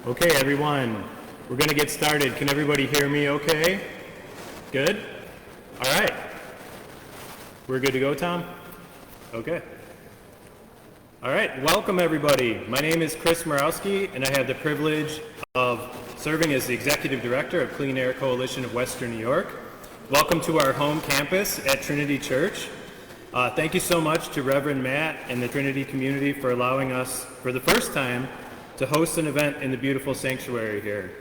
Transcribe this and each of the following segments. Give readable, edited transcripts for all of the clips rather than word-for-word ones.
Okay, everyone, we're going to get started. Can everybody hear me okay? Good? All right. We're good to go, Tom? Okay. All right, welcome everybody. My name is Chris Murawski, and I have the privilege of serving as the Executive Director of Clean Air Coalition of Western New York. Welcome to our home campus at Trinity Church. Thank you so much to Reverend Matt and the Trinity community for allowing us, for the first time, to host an event in the beautiful sanctuary here.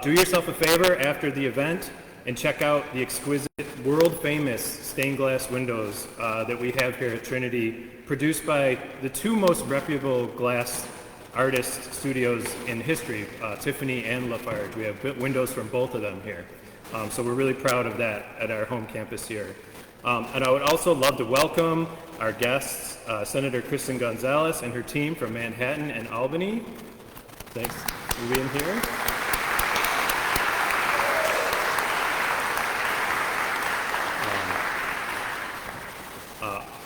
Do yourself a favor after the event and check out the exquisite, world-famous stained glass windows that we have here at Trinity, produced by the two most reputable glass artist studios in history, Tiffany and Lafarge. We have windows from both of them here. So we're really proud of that at our home campus here. And I would also love to welcome our guests, Senator Kristen Gonzalez and her team from Manhattan and Albany. Thanks for being here.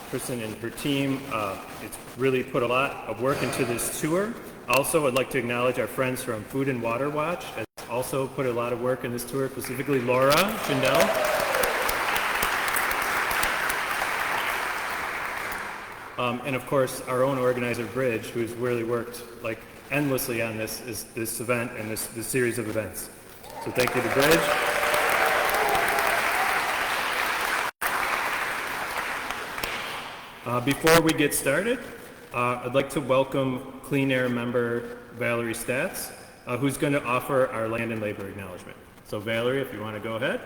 Kristen and her team, it's really put a lot of work into this tour. Also, I'd like to acknowledge our friends from Food and Water Watch, has also put a lot of work in this tour, specifically Laura Schindel. And of course, our own organizer, Bridge, who's really worked like endlessly on this event and this series of events. So thank you to Bridge. Before we get started, I'd like to welcome Clean Air member Valerie Stats, who's going to offer our land and labor acknowledgement. So Valerie, if you want to go ahead.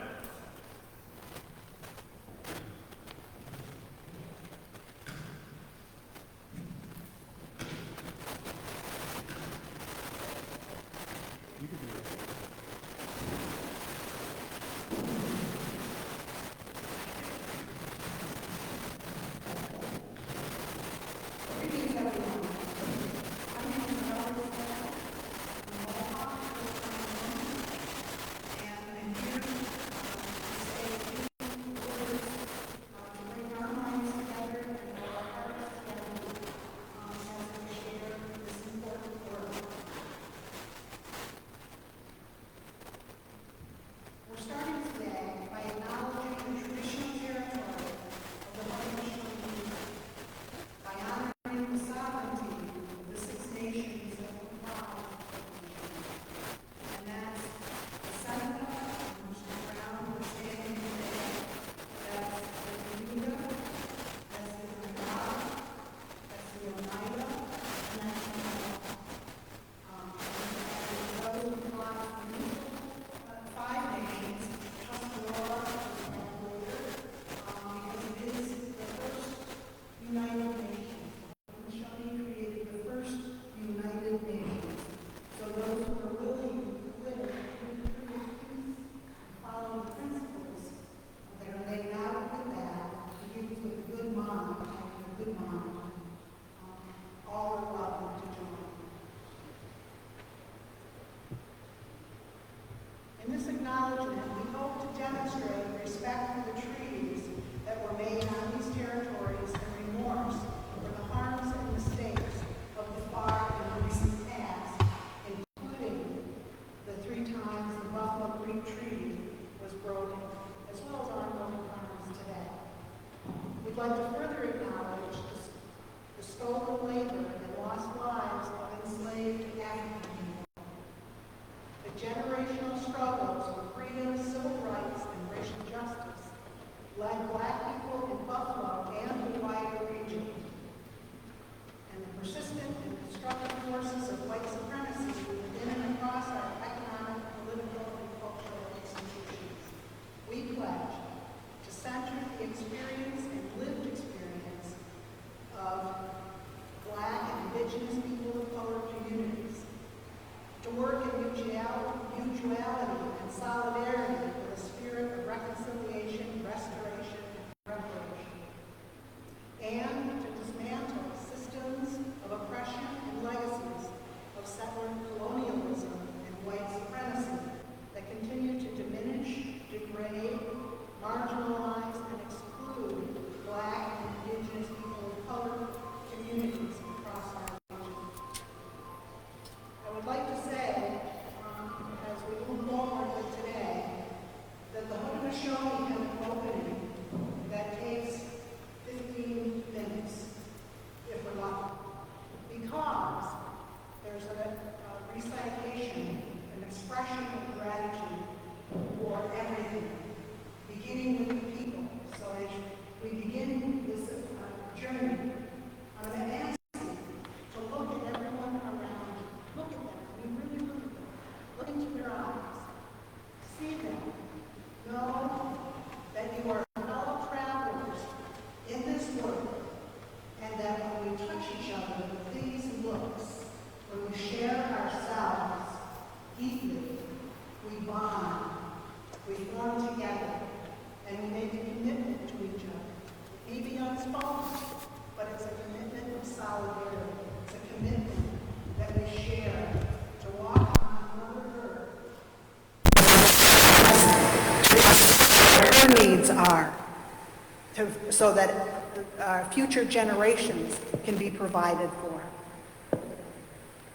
so that future generations can be provided for.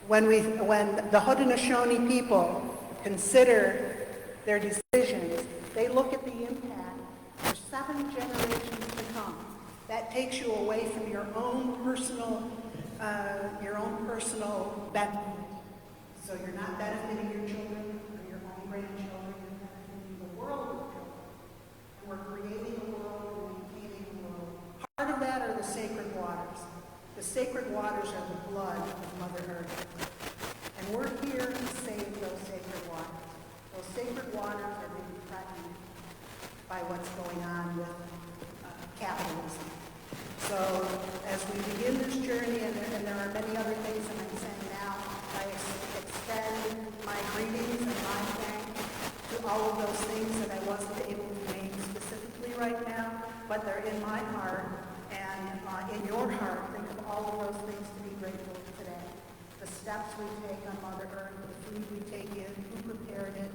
When the Haudenosaunee people consider their decisions, they look at the impact for 7 generations to come. That takes you away from your own personal benefit. So you're not benefiting your children or your own grandchildren, you're benefiting the world of children. And we're creating a world and maintaining a world. Part of that are the sacred waters. The sacred waters are the blood of Mother Earth. And we're here to save those sacred waters. Those sacred waters are being threatened by what's going on with capitalism. So as we begin this journey, and there are many other things that I'm saying now, I extend my greetings and my thanks to all of those things that I wasn't able to name specifically right now, but they're in my heart, and in your heart, think of all of those things to be grateful for today. The steps we take on Mother Earth, the food we take in, who prepared it,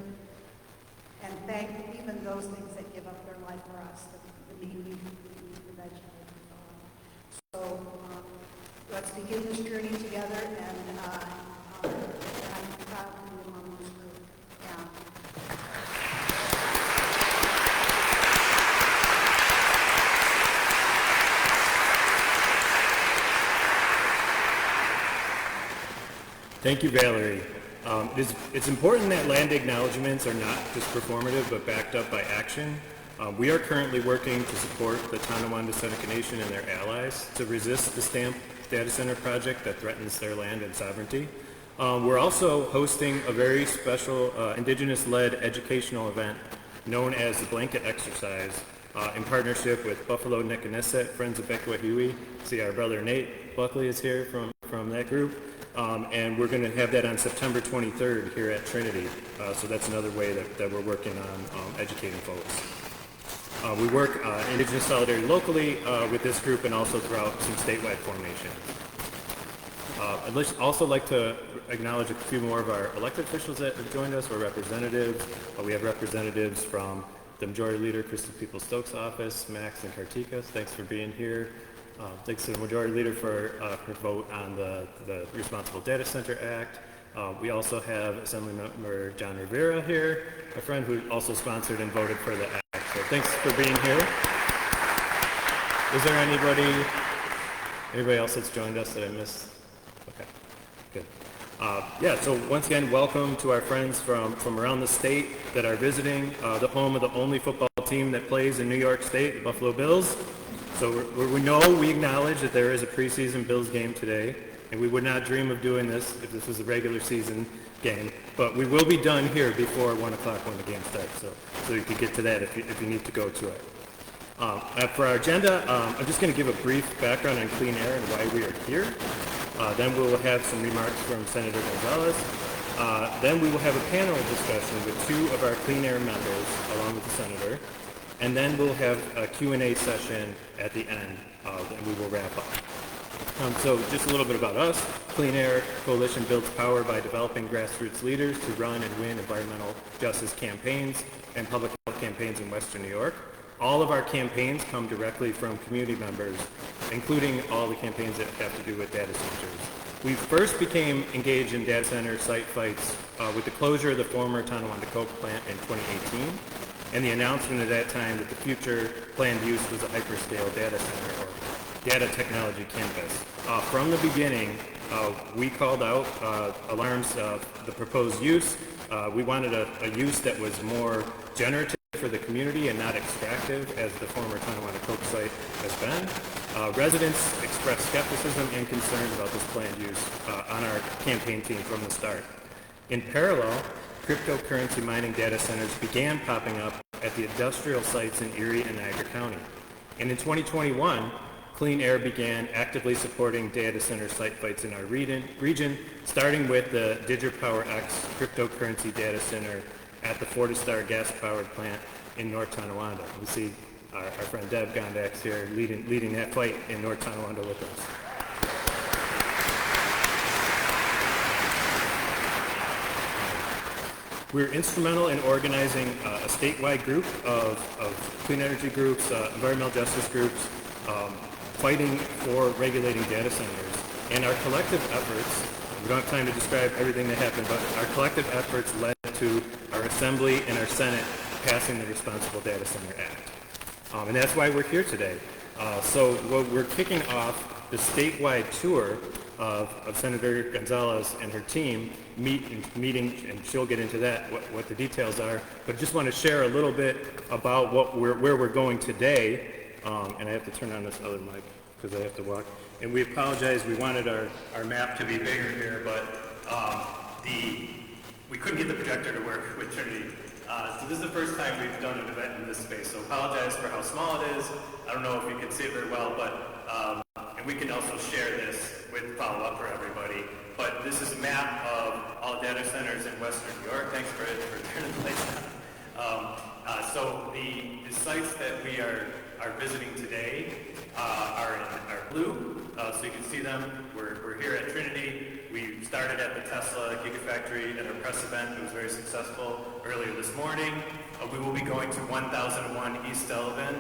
and thank even those things that give up their life for us, the meat we eat, the vegetables. So let's begin this journey together, and I'm proud to be among this group. Yeah. Thank you, Valerie. It's important that land acknowledgements are not just performative, but backed up by action. We are currently working to support the Tonawanda Seneca Nation and their allies to resist the STAMP data center project that threatens their land and sovereignty. We're also hosting a very special Indigenous-led educational event known as the Blanket Exercise in partnership with Buffalo Nickanesset, Friends of Bequahiwi. See, our brother Nate Buckley is here from that group. And we're going to have that on September 23rd here at Trinity. So that's another way that we're working on educating folks. We work Indigenous solidarity locally with this group and also throughout some statewide formations. I'd also like to acknowledge a few more of our elected officials that have joined us, or representatives. We have representatives from the Majority Leader, Kristen Stokes' office, Max and Kartikas. Thanks for being here. Thanks to the Majority Leader for her vote on the Responsible Data Center Act. We also have Assemblymember John Rivera here, a friend who also sponsored and voted for the act. So thanks for being here. Is there anybody else that's joined us that I missed? Okay, good. Yeah, so once again, welcome to our friends from around the state that are visiting the home of the only football team that plays in New York State, the Buffalo Bills. So we acknowledge that there is a preseason Bills game today, and we would not dream of doing this if this was a regular season game. But we will be done here before 1 o'clock when the game starts, so you can get to that if you need to go to it. For our agenda, I'm just going to give a brief background on clean air and why we are here. Then we will have some remarks from Senator Gonzalez. Then we will have a panel discussion with 2 of our clean air members along with the senator. And then we'll have a Q&A session at the end, and we will wrap up. So just a little bit about us. Clean Air Coalition builds power by developing grassroots leaders to run and win environmental justice campaigns and public health campaigns in Western New York. All of our campaigns come directly from community members, including all the campaigns that have to do with data centers. We first became engaged in data center site fights with the closure of the former Tonawanda Coke plant in 2018. And the announcement at that time that the future planned use was a hyperscale data center or data technology campus. From the beginning, we called out alarms of the proposed use. We wanted a use that was more generative for the community and not extractive as the former Tonawanda Coke site has been. Residents expressed skepticism and concerns about this planned use on our campaign team from the start. In parallel, cryptocurrency mining data centers began popping up at the industrial sites in Erie and Niagara County. And in 2021, Clean Air began actively supporting data center site fights in our region, starting with the DigiPower X cryptocurrency data center at the Fortistar gas-powered plant in North Tonawanda. We see our friend Deb Gondax here leading that fight in North Tonawanda with us. We're instrumental in organizing a statewide group of clean energy groups, environmental justice groups, fighting for regulating data centers. And our collective efforts, we don't have time to describe everything that happened, but our collective efforts led to our Assembly and our Senate passing the Responsible Data Center Act. And that's why we're here today. So we're kicking off the statewide tour of Senator Gonzalez and her team meeting, and she'll get into that, what the details are. But I just want to share a little bit about where we're going today. And I have to turn on this other mic because I have to walk. And we apologize, we wanted our map to be bigger here, but we couldn't get the projector to work with Trinity. So this is the first time we've done an event in this space, so apologize for how small it is. I don't know if you can see it very well, but and we can also share this with follow-up for everybody. But this is a map of all data centers in Western New York. Thanks for turning the lights on. So the sites that we are visiting today are blue, so you can see them. We're here at Trinity. We started at the Tesla Gigafactory at our press event. It was very successful earlier this morning. We will be going to 1001 East Sullivan,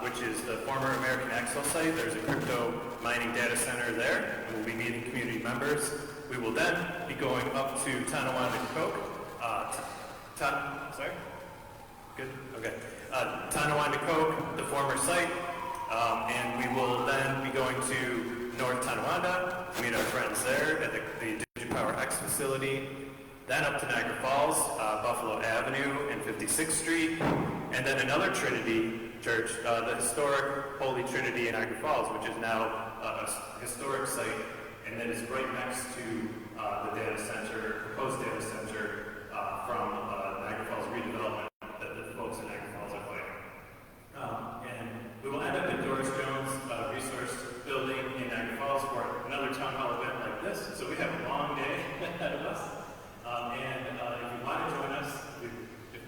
which is the former American Axle site. There's a crypto mining data center there, and we'll be meeting community members. We will then be going up to Tonawanda Coke. Sorry? Good? Okay. Tonawanda Coke, the former site, and we will then be going to North Tonawanda, meet our friends there at the DigiPower X facility, then up to Niagara Falls, Buffalo Avenue and 56th Street, and then another Trinity Church, the historic Holy Trinity in Niagara Falls, which is now a historic site, and that is right next to the data center, proposed data center from Niagara Falls redevelopment that the folks in Niagara Falls are fighting. And we will end up at Doris Jones Resource Building in Niagara Falls for another town hall event like this. So we have a long day ahead of us. And if you want to join us,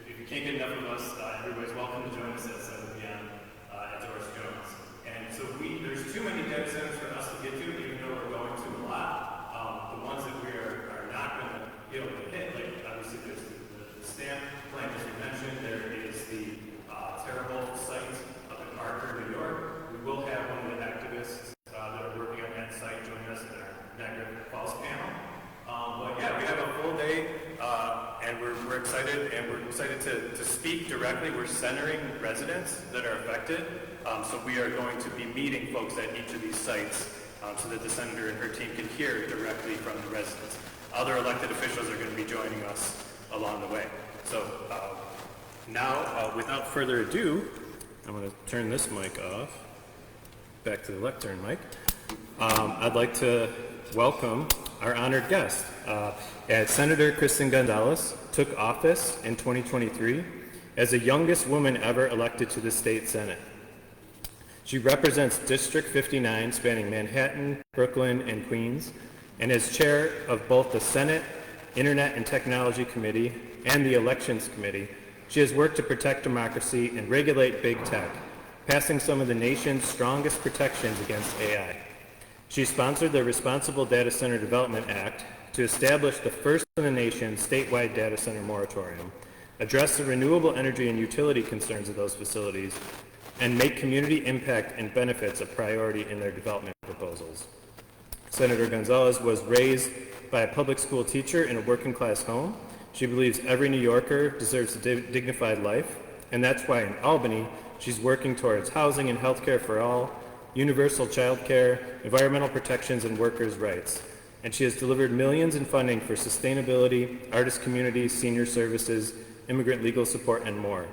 if you can't get enough of us, everybody's welcome to join us at 7 p.m. At Doris Jones. And so there's too many data centers for us to get to, even though we're going to a lot. The ones that we are not going to be able to hit, like obviously there's the stamp plant, as we mentioned. There is the terrible site up in Parker, New York. We will have one of the activists that are working on that site join us in our Niagara Falls panel. But yeah, we have a full day, and we're excited, and we're excited to speak directly. We're centering residents that are affected, so we are going to be meeting folks at each of these sites so that the senator and her team can hear directly from the residents. Other elected officials are going to be joining us along the way. So now, without further ado, I'm going to turn this mic off. Back to the lectern mic. I'd like to welcome our honored guest. Senator Kristen Gonzalez took office in 2023 as the youngest woman ever elected to the state Senate. She represents District 59, spanning Manhattan, Brooklyn, and Queens, and is chair of both the Senate Internet and Technology Committee and the Elections Committee. She has worked to protect democracy and regulate big tech, passing some of the nation's strongest protections against AI. She sponsored the Responsible Data Center Development Act to establish the first in the nation statewide data center moratorium, address the renewable energy and utility concerns of those facilities, and make community impact and benefits a priority in their development proposals. Senator Gonzalez was raised by a public school teacher in a working class home. She believes every New Yorker deserves a dignified life, and that's why in Albany, she's working towards housing and health care for all, universal child care, environmental protections, and workers' rights. And she has delivered millions in funding for sustainability, artist communities, senior services, immigrant legal support, and more.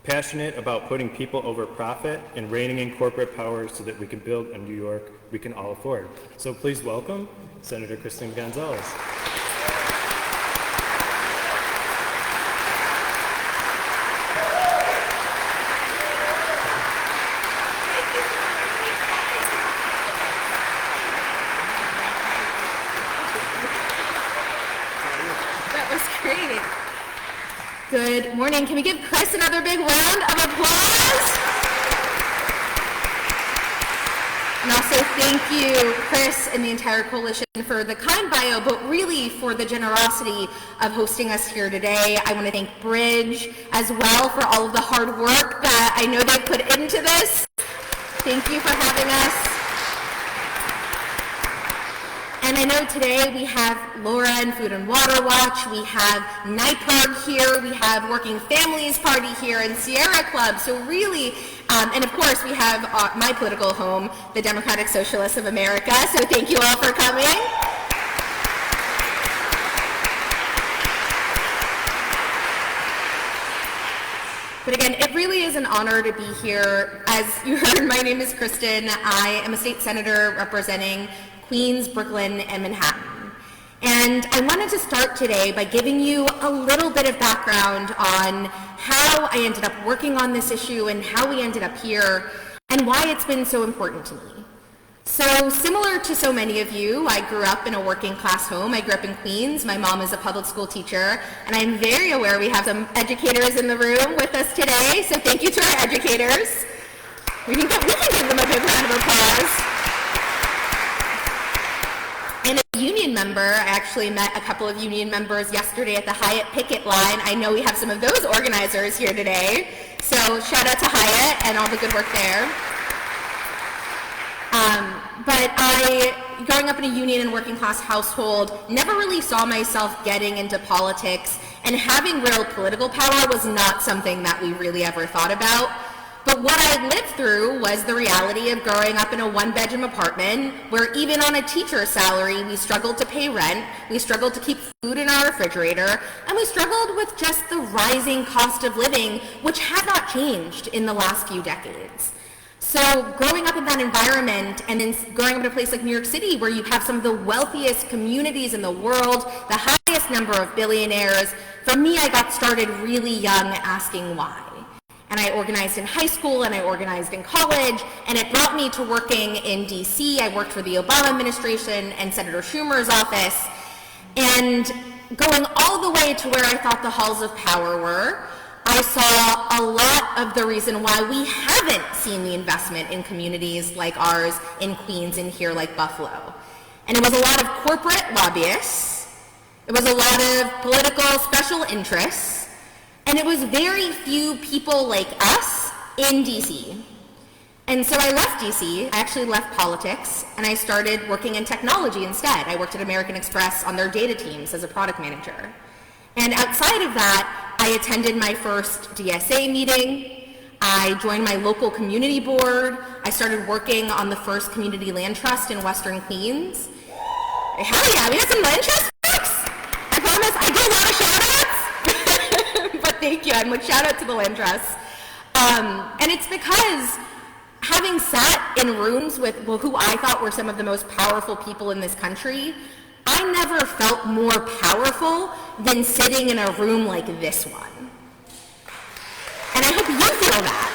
Passionate about putting people over profit and reining in corporate power so that we can build a New York we can all afford. So please welcome Senator Kristen Gonzalez. Good morning. Can we give Chris another big round of applause? And also thank you, Chris and the entire coalition for the kind bio, but really for the generosity of hosting us here today. I want to thank Bridge as well for all of the hard work that I know they put into this. Thank you for having us. And I know today we have Laura and Food and Water Watch, we have NYPIRG here, we have Working Families Party here, and Sierra Club. So really, and of course we have my political home, the Democratic Socialists of America. So thank you all for coming. But again, it really is an honor to be here. As you heard, my name is Kristen. I am a state senator representing Queens, Brooklyn, and Manhattan. And I wanted to start today by giving you a little bit of background on how I ended up working on this issue and how we ended up here and why it's been so important to me. So similar to so many of you, I grew up in a working class home. I grew up in Queens. My mom is a public school teacher, and I'm very aware we have some educators in the room with us today, so thank you to our educators. We can give them a big round of applause. And a union member, I actually met a couple of union members yesterday at the Hyatt picket line. I know we have some of those organizers here today. So shout out to Hyatt and all the good work there. But I, growing up in a union and working class household, never really saw myself getting into politics, and having real political power was not something that we really ever thought about. But what I lived through was the reality of growing up in a one-bedroom apartment where even on a teacher's salary, we struggled to pay rent, we struggled to keep food in our refrigerator, and we struggled with just the rising cost of living, which had not changed in the last few decades. So growing up in that environment and then growing up in a place like New York City where you have some of the wealthiest communities in the world, the highest number of billionaires, for me, I got started really young asking why. And I organized in high school and I organized in college, and it brought me to working in DC. I worked for the Obama administration and Senator Schumer's office, and going all the way to where I thought the halls of power were, I saw a lot of the reason why we haven't seen the investment in communities like ours in Queens and here like Buffalo. And it was a lot of corporate lobbyists, it was a lot of political special interests, and it was very few people like us in DC. And so I left DC, I actually left politics, and I started working in technology instead. I worked at American Express on their data teams as a product manager. And outside of that, I attended my first DSA meeting, I joined my local community board, I started working on the first community land trust in Western Queens. Hell yeah, we got some land trust folks! I promise, I do a lot of shout outs, but thank you, I'm like shout out to the land trust. And it's because having sat in rooms with who I thought were some of the most powerful people in this country, I never felt more powerful than sitting in a room like this one. And I hope you feel that.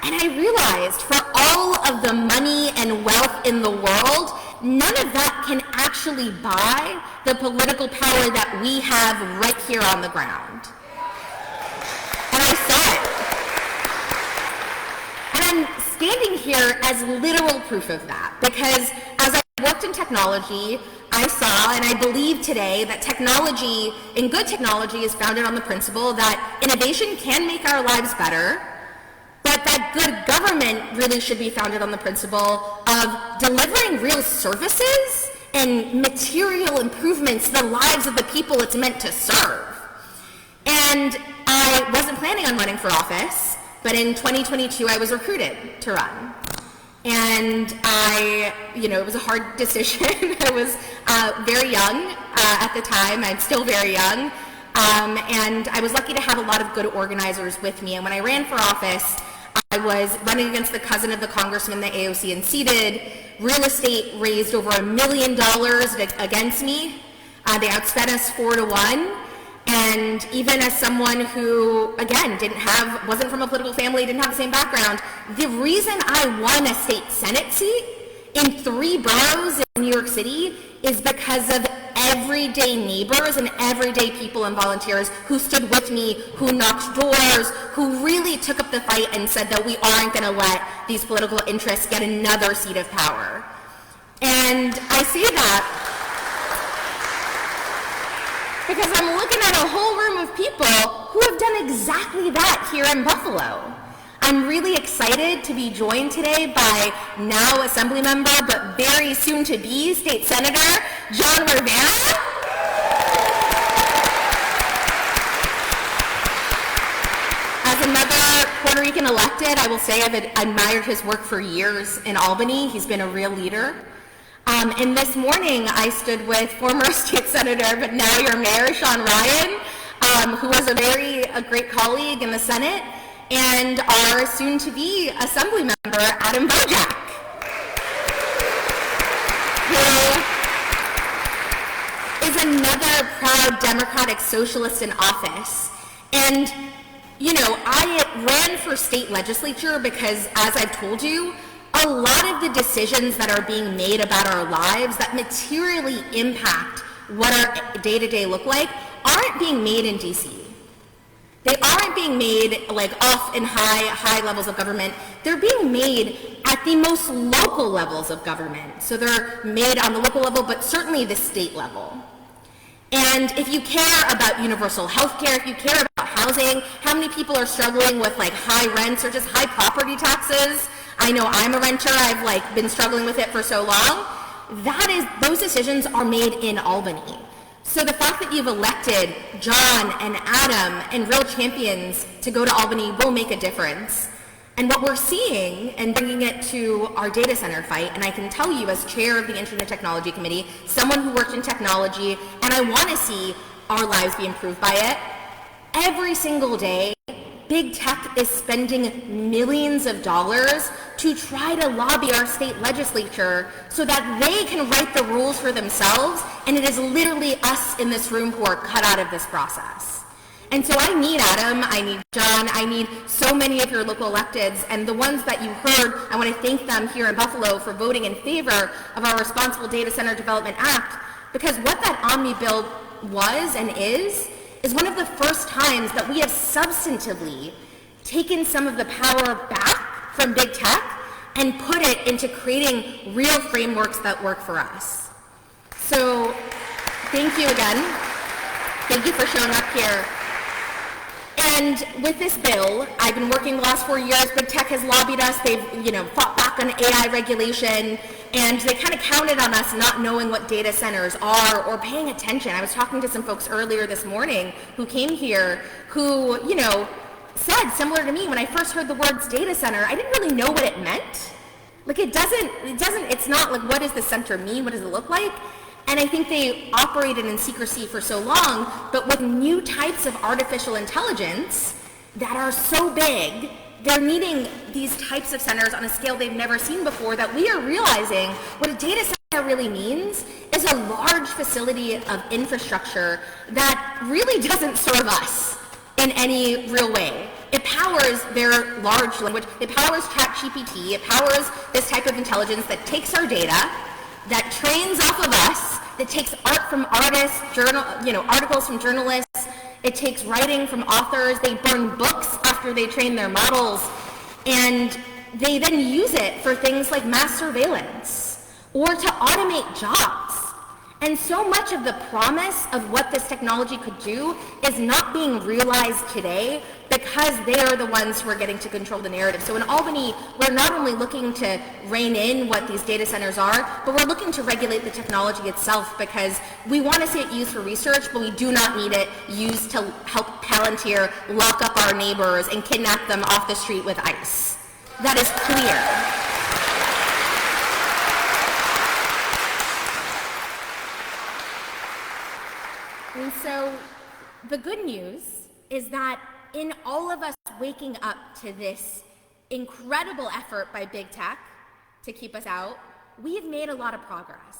And I realized for all of the money and wealth in the world, none of that can actually buy the political power that we have right here on the ground. And I saw it. And I'm standing here as literal proof of that, because as I worked in technology, I saw and I believe today that technology, and good technology, is founded on the principle that innovation can make our lives better, but that good government really should be founded on the principle of delivering real services and material improvements to the lives of the people it's meant to serve. And I wasn't planning on running for office, but in 2022 I was recruited to run. And it was a hard decision. I was very young at the time. I'm still very young. And I was lucky to have a lot of good organizers with me. And when I ran for office, I was running against the cousin of the congressman the AOC unseated. Real estate raised over $1 million against me. They outspent us 4-1. And even as someone who, again, wasn't from a political family, didn't have the same background, the reason I won a state Senate seat in 3 boroughs in New York City is because of everyday neighbors and everyday people and volunteers who stood with me, who knocked doors, who really took up the fight and said that we aren't going to let these political interests get another seat of power. And I say that because I'm looking at a whole room of people who have done exactly that here in Buffalo. I'm really excited to be joined today by now Assemblymember, but very soon to be State Senator John Rivera. As another Puerto Rican elected, I will say I've admired his work for years in Albany. He's been a real leader. And this morning I stood with former State Senator, but now your Mayor, Sean Ryan, who was a great colleague in the Senate, and our soon-to-be Assemblymember, Adam Bojack, who is another proud Democratic socialist in office. And, you know, I ran for state legislature because, as I've told you, a lot of the decisions that are being made about our lives that materially impact what our day-to-day look like aren't being made in DC. They aren't being made like off in high levels of government. They're being made at the most local levels of government. So they're made on the local level, but certainly the state level. And if you care about universal health care, if you care about housing, how many people are struggling with like high rents or just high property taxes? I know I'm a renter, I've been struggling with it for so long. Those decisions are made in Albany. So the fact that you've elected John and Adam and real champions to go to Albany will make a difference. And what we're seeing, and bringing it to our data center fight, and I can tell you as chair of the Internet Technology Committee, someone who worked in technology, and I want to see our lives be improved by it, every single day, big tech is spending millions of dollars to try to lobby our state legislature so that they can write the rules for themselves, and it is literally us in this room who are cut out of this process. And so I need Adam, I need John, I need so many of your local electeds, and the ones that you heard, I want to thank them here in Buffalo for voting in favor of our Responsible Data Center Development Act, because what that Omni bill was and is one of the first times that we have substantively taken some of the power back from big tech and put it into creating real frameworks that work for us. So thank you again. Thank you for showing up here. And with this bill, I've been working the last 4 years. Big tech has lobbied us. They've, fought back on AI regulation, and they kind of counted on us not knowing what data centers are or paying attention. I was talking to some folks earlier this morning who came here who, said similar to me, when I first heard the words data center, I didn't really know what it meant. It's not like, what does the center mean? What does it look like? And I think they operated in secrecy for so long, but with new types of artificial intelligence that are so big, they're needing these types of centers on a scale they've never seen before, that we are realizing what a data center really means is a large facility of infrastructure that really doesn't serve us in any real way. It powers their large language, it powers ChatGPT, it powers this type of intelligence that takes our data, that trains off of us, that takes art from artists, articles from journalists, it takes writing from authors. They burn books after they train their models, and they then use it for things like mass surveillance or to automate jobs. And so much of the promise of what this technology could do is not being realized today because they are the ones who are getting to control the narrative. So in Albany, we're not only looking to rein in what these data centers are, but we're looking to regulate the technology itself, because we want to see it used for research, but we do not need it used to help Palantir lock up our neighbors and kidnap them off the street with ICE. That is clear. And so the good news is that in all of us waking up to this incredible effort by big tech to keep us out, we have made a lot of progress.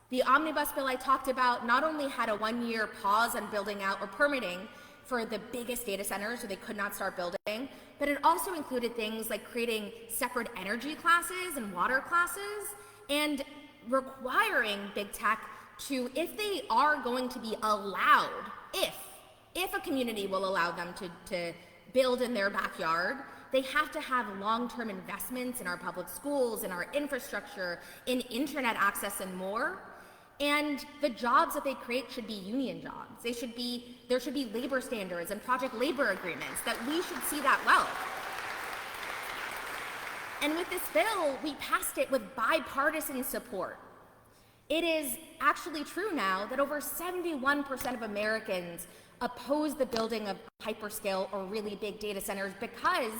The omnibus bill I talked about not only had a 1-year pause on building out or permitting for the biggest data centers so they could not start building, but it also included things like creating separate energy classes and water classes and requiring big tech to, if they are going to be allowed, if a community will allow them to build in their backyard, they have to have long-term investments in our public schools, in our infrastructure, in internet access and more. And the jobs that they create should be union jobs. There should be labor standards and project labor agreements, that we should see that well. And with this bill, we passed it with bipartisan support. It is actually true now that over 71% of Americans oppose the building of hyperscale or really big data centers because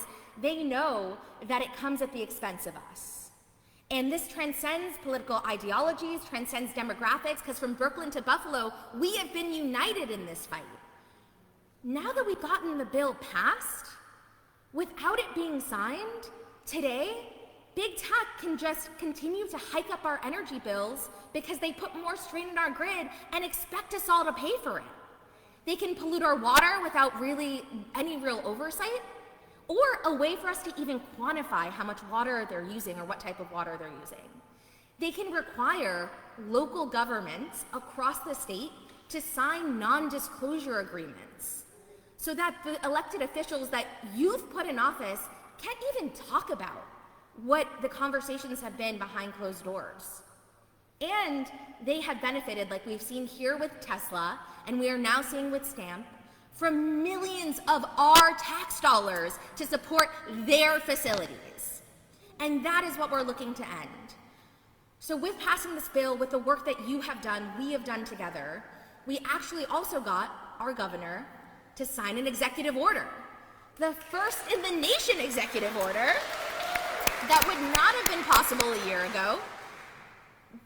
they know that it comes at the expense of us. And this transcends political ideologies, transcends demographics, because from Brooklyn to Buffalo, we have been united in this fight. Now that we've gotten the bill passed, without it being signed, today, big tech can just continue to hike up our energy bills because they put more strain on our grid and expect us all to pay for it. They can pollute our water without really any real oversight, or a way for us to even quantify how much water they're using or what type of water they're using. They can require local governments across the state to sign non-disclosure agreements so that the elected officials that you've put in office can't even talk about what the conversations have been behind closed doors. And they have benefited, like we've seen here with Tesla, and we are now seeing with Stamp, from millions of our tax dollars to support their facilities. And that is what we're looking to end. So with passing this bill, with the work that you have done, we have done together, we actually also got our governor to sign an executive order. The first in the nation executive order that would not have been possible a year ago,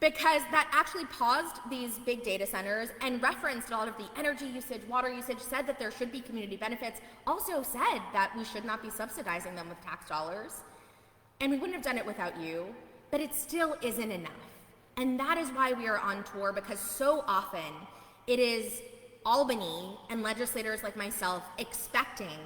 because that actually paused these big data centers and referenced a lot of the energy usage, water usage, said that there should be community benefits, also said that we should not be subsidizing them with tax dollars. And we wouldn't have done it without you, but it still isn't enough. And that is why we are on tour, because so often it is Albany and legislators like myself expecting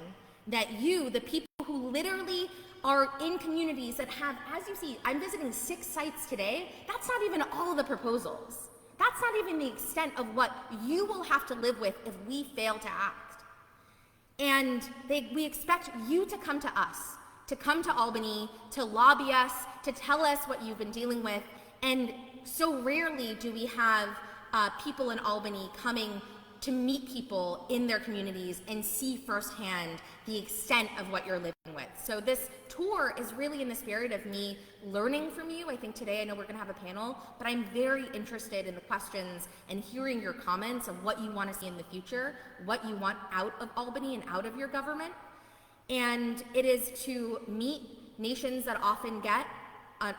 that you, the people who literally are in communities that have, as you see, I'm visiting 6 sites today. That's not even all of the proposals. That's not even the extent of what you will have to live with if we fail to act. And we expect you to come to us, to come to Albany, to lobby us, to tell us what you've been dealing with. And so rarely do we have people in Albany coming to meet people in their communities and see firsthand the extent of what you're living with. So this tour is really in the spirit of me learning from you. I think today, I know we're gonna have a panel, but I'm very interested in the questions and hearing your comments of what you wanna see in the future, what you want out of Albany and out of your government. And it is to meet nations that often get,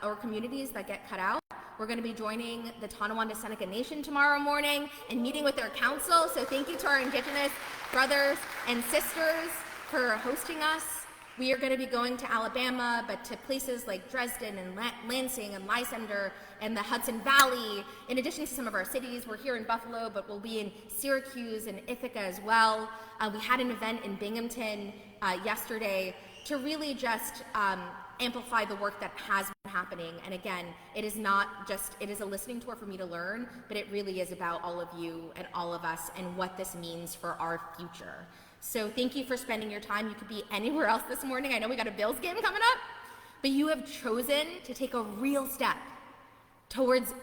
or communities that get cut out. We're going to be joining the Tonawanda Seneca Nation tomorrow morning and meeting with their council. So thank you to our Indigenous brothers and sisters for hosting us. We are going to be going to Alabama, but to places like Dresden and Lansing and Lysander and the Hudson Valley. In addition to some of our cities, we're here in Buffalo, but we'll be in Syracuse and Ithaca as well. We had an event in Binghamton yesterday to really just amplify the work that has been happening. And again, it is not just, it is a listening tour for me to learn, but it really is about all of you and all of us and what this means for our future. So thank you for spending your time. You could be anywhere else this morning. I know we got a Bills game coming up, but you have chosen to take a real step towards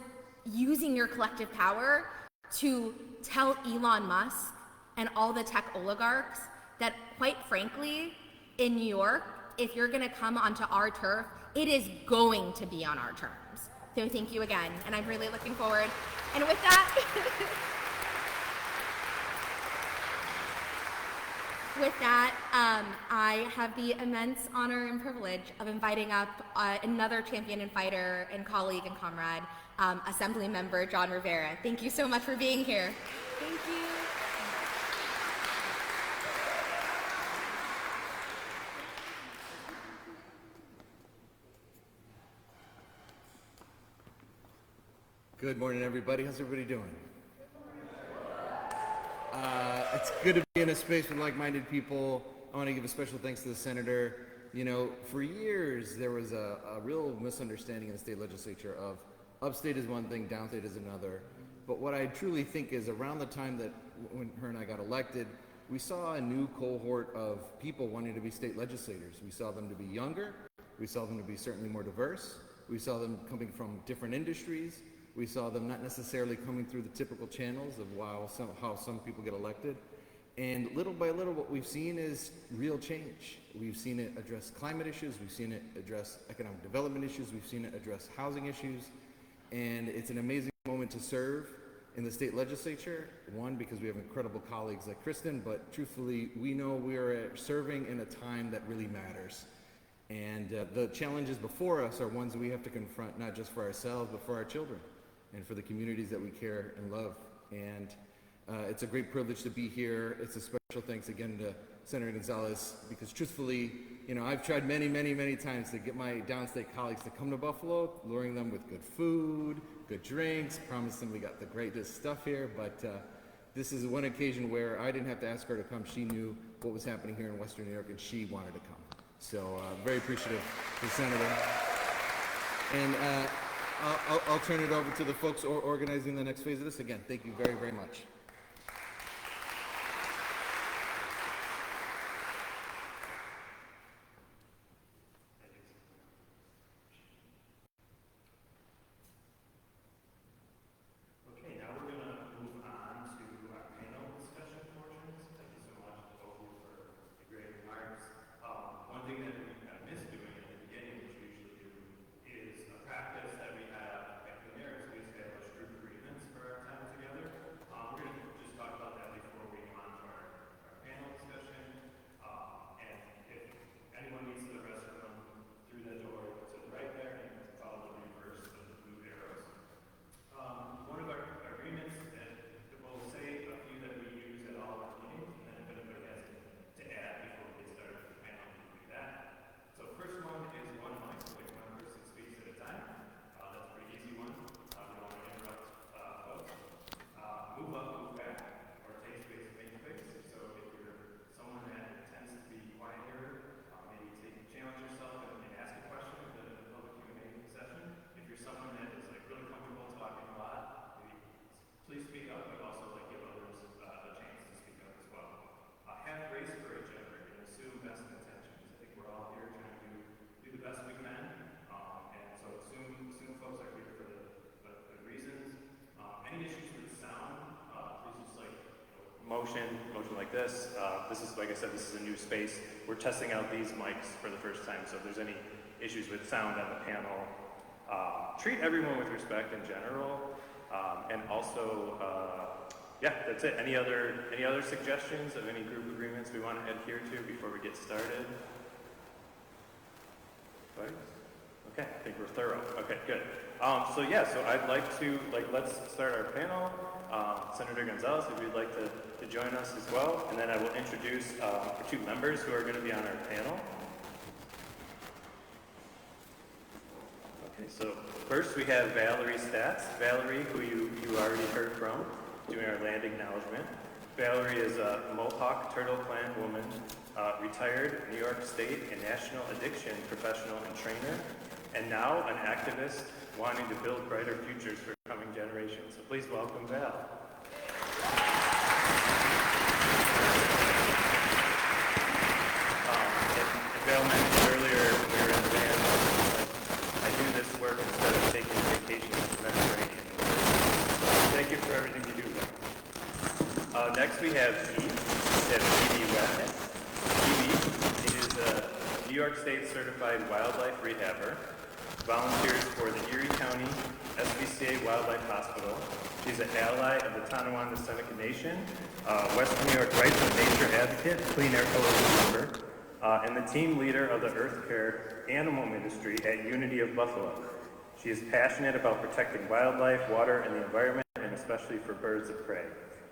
using your collective power to tell Elon Musk and all the tech oligarchs that, quite frankly, in New York, if you're going to come onto our turf, it is going to be on our terms. So thank you again, and I'm really looking forward. And with that, I have the immense honor and privilege of inviting up another champion and fighter and colleague and comrade, Assemblymember John Rivera. Thank you so much for being here. Thank you. Good morning, everybody. How's everybody doing? It's good to be in a space with like-minded people. I want to give a special thanks to the senator. You know, for years, there was a real misunderstanding in the state legislature of upstate is one thing, downstate is another. But what I truly think is around the time that when her and I got elected, we saw a new cohort of people wanting to be state legislators. We saw them to be younger. We saw them to be certainly more diverse. We saw them coming from different industries. We saw them not necessarily coming through the typical channels of how some people get elected. And little by little, what we've seen is real change. We've seen it address climate issues. We've seen it address economic development issues. We've seen it address housing issues. And it's an amazing moment to serve in the state legislature. One, because we have incredible colleagues like Kristen, but truthfully, we know we are serving in a time that really matters. And the challenges before us are ones that we have to confront, not just for ourselves, but for our children and for the communities that we care and love. And it's a great privilege to be here. It's a special thanks again to Senator Gonzalez, because truthfully, you know, I've tried many times to get my downstate colleagues to come to Buffalo, luring them with good food, good drinks, promised them we got the greatest stuff here, but this is one occasion where I didn't have to ask her to come. She knew what was happening here in Western New York, and she wanted to come. So very appreciative to the Senator. And I'll turn it over to the folks organizing the next phase of this. Again, thank you very much. motion like this. This is, like I said, this is a new space. We're testing out these mics for the first time, so if there's any issues with sound on the panel, treat everyone with respect in general, and also, yeah, that's it. Any other suggestions of any group agreements we want to adhere to before we get started? Right? Okay, I think we're thorough. Okay, good. So I'd like to, let's start our panel. Senator Gonzalez, if you'd like to join us as well, and then I will introduce our two members who are going to be on our panel. Okay, so first we have Valerie Stats. Valerie, who you already heard from, doing our land acknowledgement. Valerie is a Mohawk Turtle Clan woman, retired New York State and national addiction professional and trainer, and now an activist wanting to build brighter futures for coming generations. So please welcome Val. Val mentioned earlier when we were in the band, I do this work instead of taking vacation in the Mediterranean. Thank you for everything you do. Next we have Eve. We have Evie Wackett. Evie is a New York State certified wildlife rehabber, volunteers for the Erie County SPCA Wildlife Hospital. She's an ally of the Tonawanda Seneca Nation, Western New York Rights and Nature Advocate, Clean Air Coalition member, and the team leader of the Earth Care Animal Ministry at Unity of Buffalo. She is passionate about protecting wildlife, water, and the environment, and especially for birds of prey.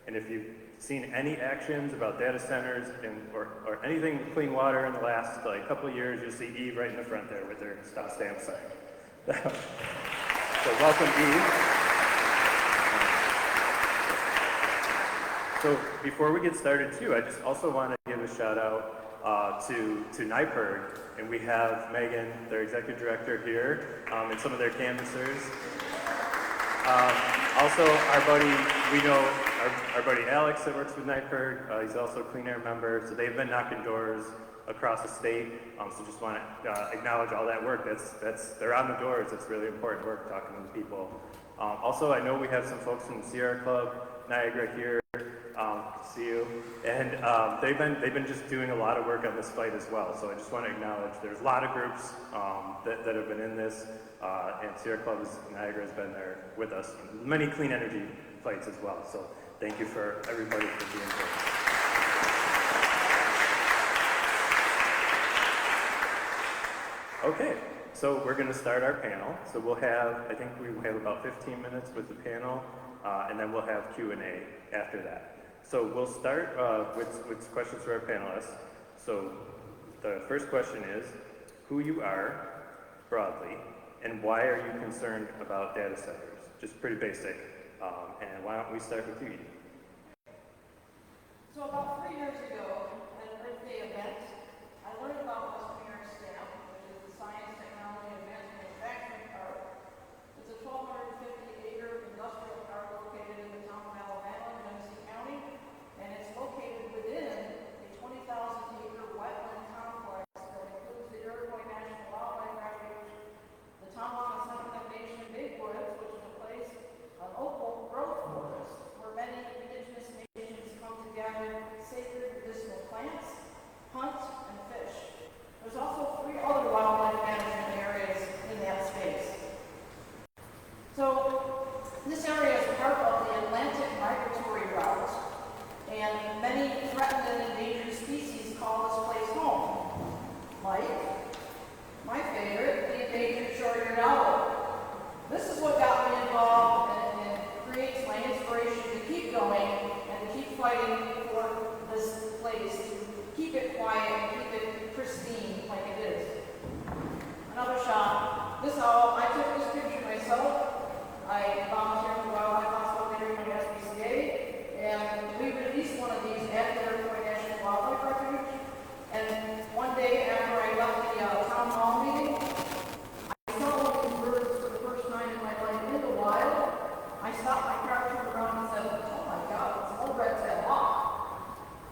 And if you've seen any actions about data centers or anything with clean water in the last couple of years, you'll see Eve right in the front there with her stop stamp sign. So welcome, Eve. So before we get started too, I just also want to give a shout out to NYPIRG, and we have Megan, their executive director here, and some of their canvassers. Also also our buddy, we know our buddy Alex that works with Nightbird, he's also a Clean Air member, so they've been knocking doors across the state. So just want to acknowledge all that work. They're on the doors. It's really important work talking to the people. Also, I know we have some folks from the Sierra Club, Niagara here. See you. And they've been just doing a lot of work on this fight as well. So I just want to acknowledge there's a lot of groups that have been in this, and Sierra Club Niagara has been there with us. Many clean energy fights as well. So thank you for everybody for being here. Okay, so we're going to start our panel. So I think we have about 15 minutes with the panel, and then we'll have Q&A after that. So we'll start with questions for our panelists. So the first question is, who you are, broadly, and why are you concerned about data centers? Just pretty basic. And why don't we start with you, Edie? So about 3 years ago, at an Earth Day event, I learned about West Premier STEM, which is the Science, Technology, and Advanced Manufacturing Park. It's a 1,250-acre industrial park located in the town of Alabama, Genesee County, and it's located within a 20,000-acre wetland complex that includes the Air WNY Wildlife Refuge, the Tonawanda Seminole Nation Big Woods, which is a place, an opal growth forest, where many indigenous nations come to gather sacred medicinal plants, hunt, and fish. There's also 3 other wildlife management areas in that space. So this area is part of the Atlantic migratory route, and many threatened and endangered species call this place home. Like my favorite, the endangered short-eared owl. This is what got me involved and creates my inspiration to keep going and to keep fighting for this place, to keep it quiet and keep it pristine like it is. Another shot. This owl, I took this picture myself. I volunteered for Wildlife Hospital there in SPCA, and we released one of these at the Air WNY National Wildlife Refuge. And one day after I left the town hall meeting, I saw these birds for the first time in my life in the wild. I stopped my car, turned around, and said, "Oh my God, it's all red tail hawk."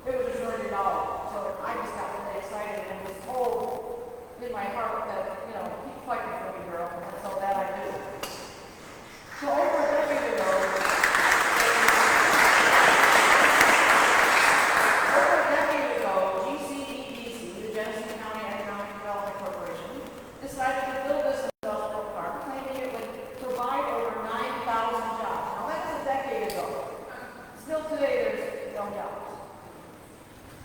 It was a short-eared owl, so I just got really excited and was told in my heart that, keep fighting for me, girl, and so that I do. So over a decade ago, GCEDC, the Genesee County Economic Development Corporation, decided to build this industrial park, claiming it would provide over 9,000 jobs. Now that's a decade ago. Still today, there's no jobs.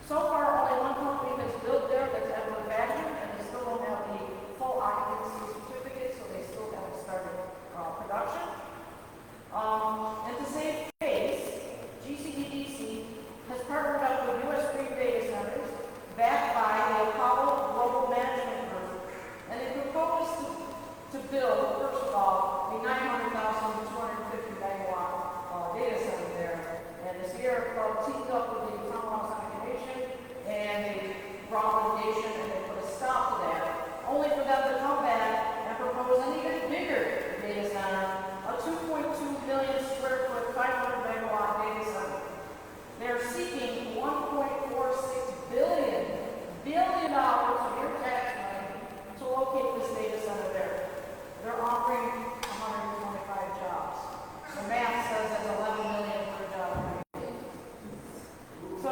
So far, only one company has built there, that's Edward Badger, and they still don't have the full occupancy certificate, so they still haven't started production. And to save face, GCEDC has partnered up with U.S. Green Data Centers, backed by the Apollo Global Management Group, and they propose to build, first of all, a 900,250 megawatt data center there. And the Sierra Club teamed up with the Tonawanda Seminole Nation, and they brought litigation and they put a stop to that, only for them to come back and propose an even bigger data center, a 2.2 million square foot, 500 megawatt data center. They're seeking $1.46 billion of your tax money to locate this data center there. They're offering 125 jobs. The math says that's 11 million per job. So,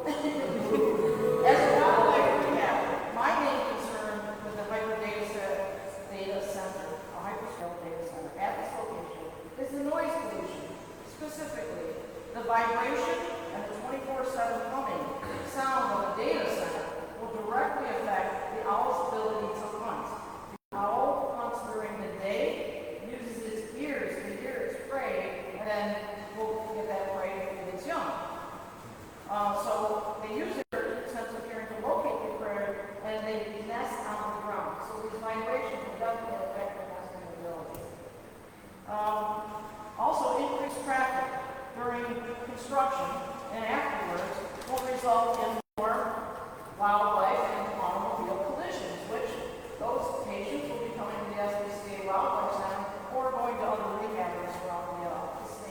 as a wildlife recap, my main concern with the data center, a hyperscale data center at this location, is the noise pollution. Specifically, the vibration and the 24/7 humming sound of a data center will directly affect the owl's ability to hunt. The owl hunts during the day, uses its ears to hear its prey, and then will get that prey when it's young. So they use their sense of hearing to locate the prey, and they nest on the ground. So these vibrations will definitely affect their nesting ability. Also, increased traffic during construction and afterwards will result in more wildlife and automobile collisions, which those patients will be coming to the SPCA Wildlife Center or going to other rehabbers throughout the state.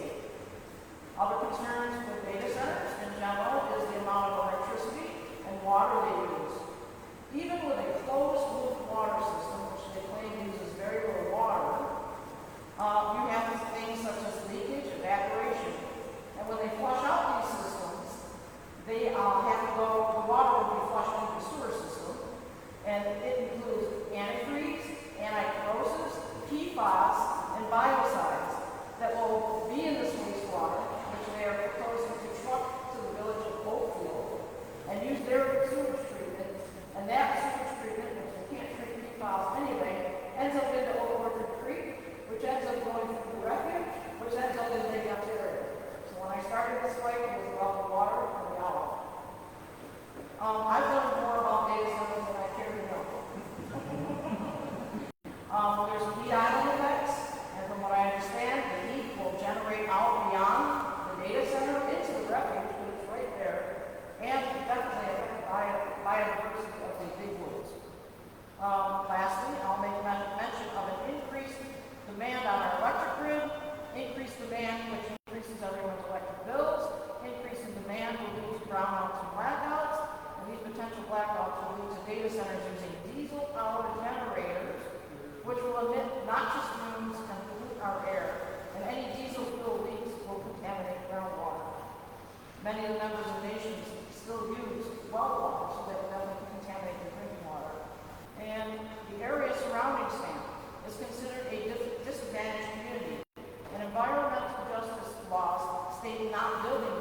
not building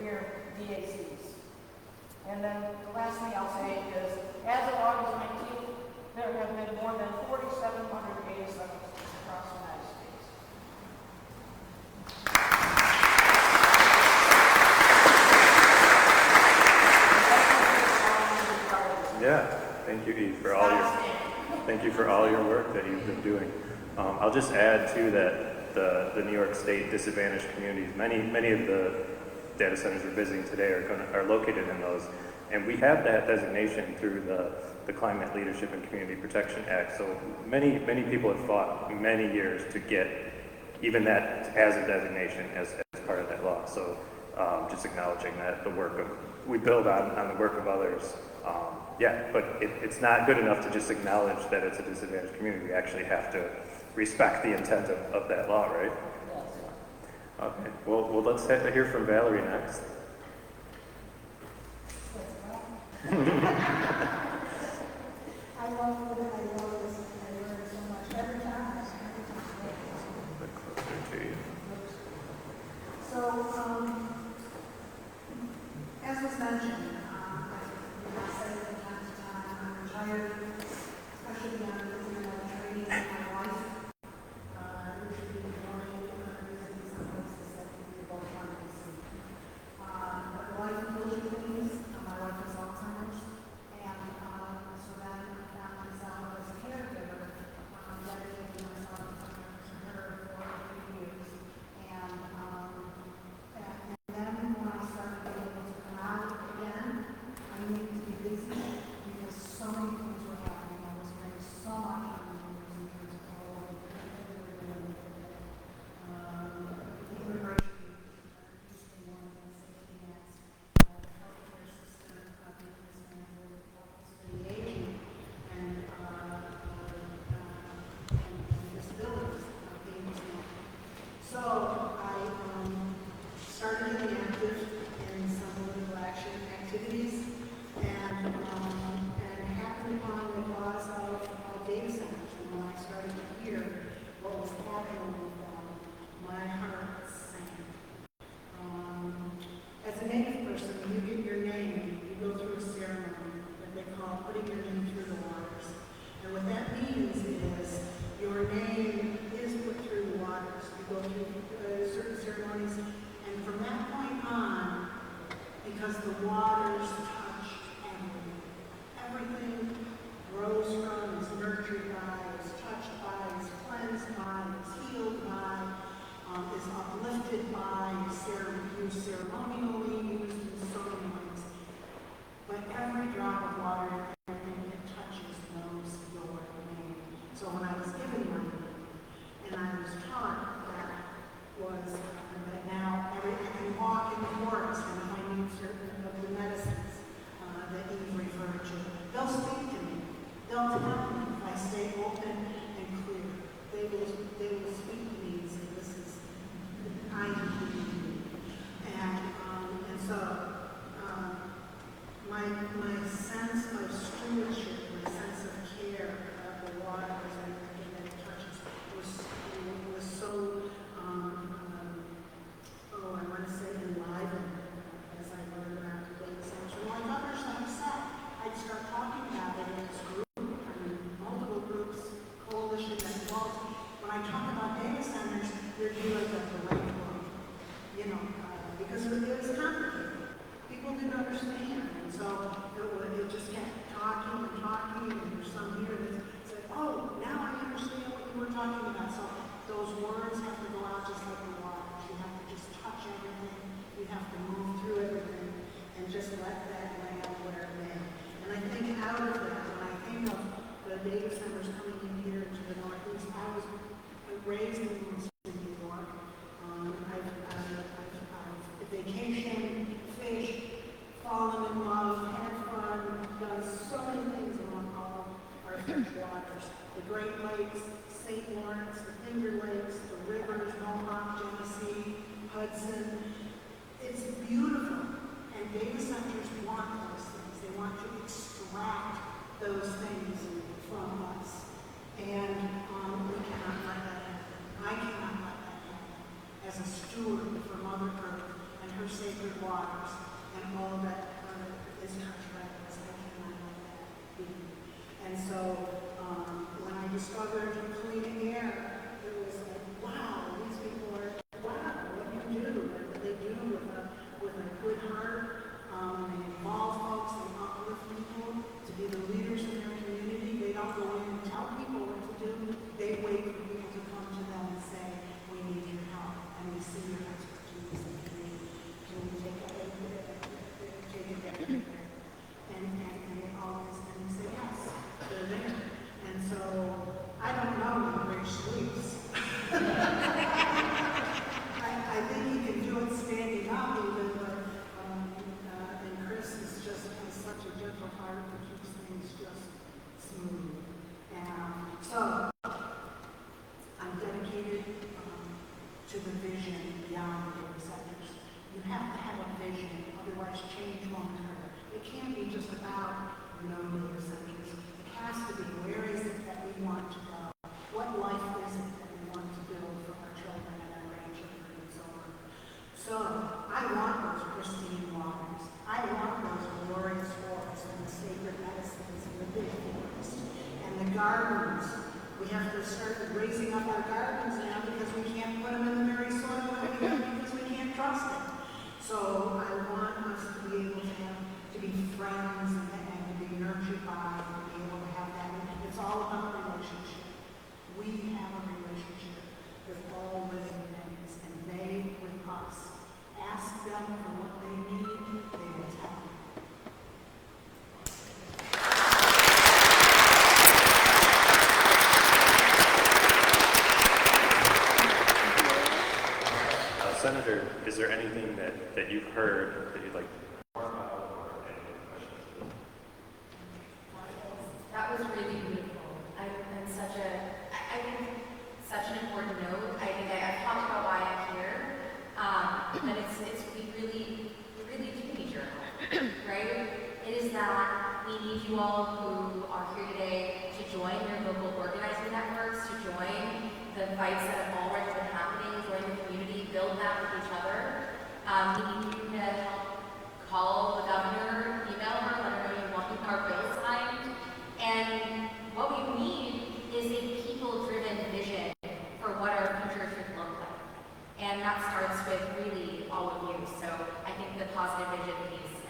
near DACs. And then the last thing I'll say is, as of August 19th, there have been more than 4,700 data centers across the United States. Yeah, thank you, Eve, for all your work that you've been doing. I'll just add too that the New York State disadvantaged communities, many of the data centers we're visiting today are located in those, and we have that designation through the Climate Leadership and Community Protection Act. So many people have fought many years to get even that as a designation as part of that law. So just acknowledging that we build on the work of others. Yeah, but it's not good enough to just acknowledge that it's a disadvantaged community. We actually have to respect the intent of that law, right? Yes. Okay, well let's hear from Valerie next. I love this. I learn so much every time. A bit closer to you. So, as was mentioned, I say from time to time, I'm retired, especially on training with my wife. We should be going visiting some places that we both want to see. But life inclusion things, my wife has Alzheimer's, and so then I found myself as a caregiver, dedicating myself to her for a few years. And then when I started being able to come out again, I needed to be busy because so many things were happening. I was doing so much on the news in terms of all of the things we were doing. The immigration, usually one of the safety nets, the healthcare system, the aging, and disabilities being met. So I started getting active in some political action activities, and happened upon the cause of data centers. And when I started to hear what was happening with them, my heart sank. As a Native person, when you get your name, you go through a ceremony that they call putting your name through the waters. And what that means is your name is put through the waters. You go through certain ceremonies, and from that point on, because the waters touch everything. Everything grows from, is nurtured by, is touched by, is cleansed by, is healed by, is uplifted by, used ceremonially, used in so many ways. But every drop of water, everything it touches knows your name. So when I was given my name, and I was taught that now I can walk in the forest, and if I need certain of the medicines that Eve referred to, they'll speak to me. They'll tell me if I stay open and clear. They will speak to me and say, "This is I am who you need." And so my sense of stewardship, my sense of care of the water as everything that it touches was so I want to say enlivened as I learned about the data center. Like others have said, I'd start talking about it in this group, multiple groups, coalition that involves. When I talk about data centers, they're dealing with the right one, because it was complicated. People didn't understand, and so it just kept talking, and there's some here that said, "Oh, now I understand what you were talking about." So those words have to go out just like the waters. You have to just touch everything. You have to move through everything and just let that land where it may. And I think out of that, when I think of the data centers coming in here to the Northeast, I was raised in New York. I've vacationed, fished, fallen in love, had fun, done so many things along all our fresh waters. The Great Lakes, St. Lawrence, the Finger Lakes, the rivers, Mohawk, Genesee, Hudson. It's beautiful. And data centers want those things. They want to extract those things from us. And we cannot let that happen. I cannot let that happen. As a steward for Mother Earth, her sacred waters and all that is touched by us. I cannot let that be. And so when I discovered clean air, it was like, wow, these people are, wow, what do you do? What they do with a good heart. They involve folks, they uplift people to be the leaders in their community. They don't go in and tell people what to do. They wait for people to come to them and say, we need your help, and we see your expertise, and can we take it down? And they always say yes, they're there. And so I don't know where she sleeps. I think he can do it standing up even, and Chris is just has such a gentle heart that keeps things just smooth. And so I'm dedicated to the vision beyond the data centers. You have to have a vision, otherwise change won't occur. It can't be just about no data centers. It has to be, where is it that we want to go? What life is it that we want to build for our children and our grandchildren and so on? So I want those pristine waters. I want those glorious forests and the sacred medicines and the big forests and the gardens. We have to start raising up our gardens now because we can't put them in the very soil that we have because we can't trust them. So I want us to be able to be friends and to be nurtured by and be able to have that. It's all about relationship. We have a relationship with all living things, and they with us. Ask them for what they need, they will tell you. Senator, is there anything that you've heard that you'd like more about or any questions? That was really beautiful. I think such an important note. I think I've talked about why I'm here, but it's we really do need your help, right? It is that we need you all who are here today to join your local organizing networks, to join the fights that have already been happening, join the community, build that with each other. We need you to help call the governor, email her, let her know you want our bill signed. And what we need is a people-driven vision for what our future should look like. And that starts with really all of you. So I think the positive vision piece, I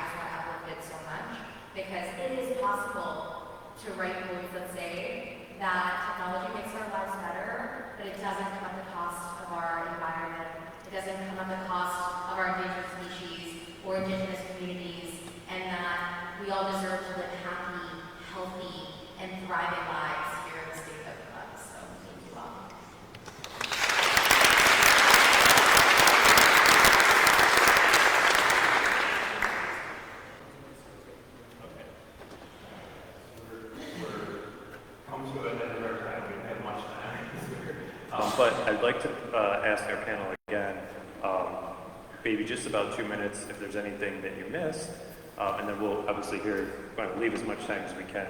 just want to uplift it so much because it is possible to write rules that say that technology makes our lives better, but it doesn't come at the cost of our environment. It doesn't come at the cost of our endangered species or indigenous communities, and that we all deserve to live happy, healthy, and thriving lives here in the state that we love. So thank you all. But I'd like to ask our panel again, maybe just about 2 minutes, if there's anything that you missed, and then we'll obviously leave as much time as we can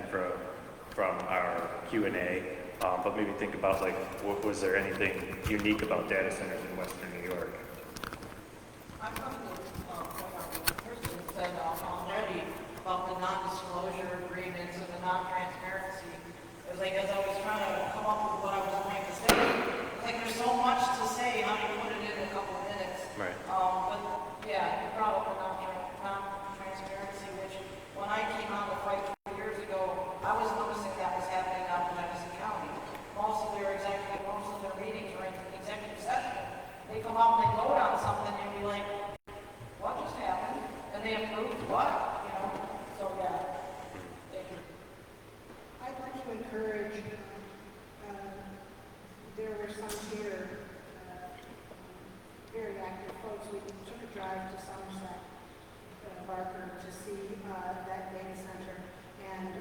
from our Q&A, but maybe think about was there anything unique about data centers in Western New York? I'm going to point out what Kristen said already about the non-disclosure agreements and the non-transparency. It was like as I was trying to come up with what I was going to say, there's so much to say, how do you put it in a couple of minutes? Right. But yeah, you brought up the non-transparency, which when I came on the fight 4 years ago, I was noticing that was happening out in Madison County. Most of their meetings are in executive session. They come out and they vote on something and you're like, what just happened? And they approved what? So yeah. Thank you. I'd like to encourage, there were some here, very active folks. We took a drive to Somerset, Barker, to see that data center, and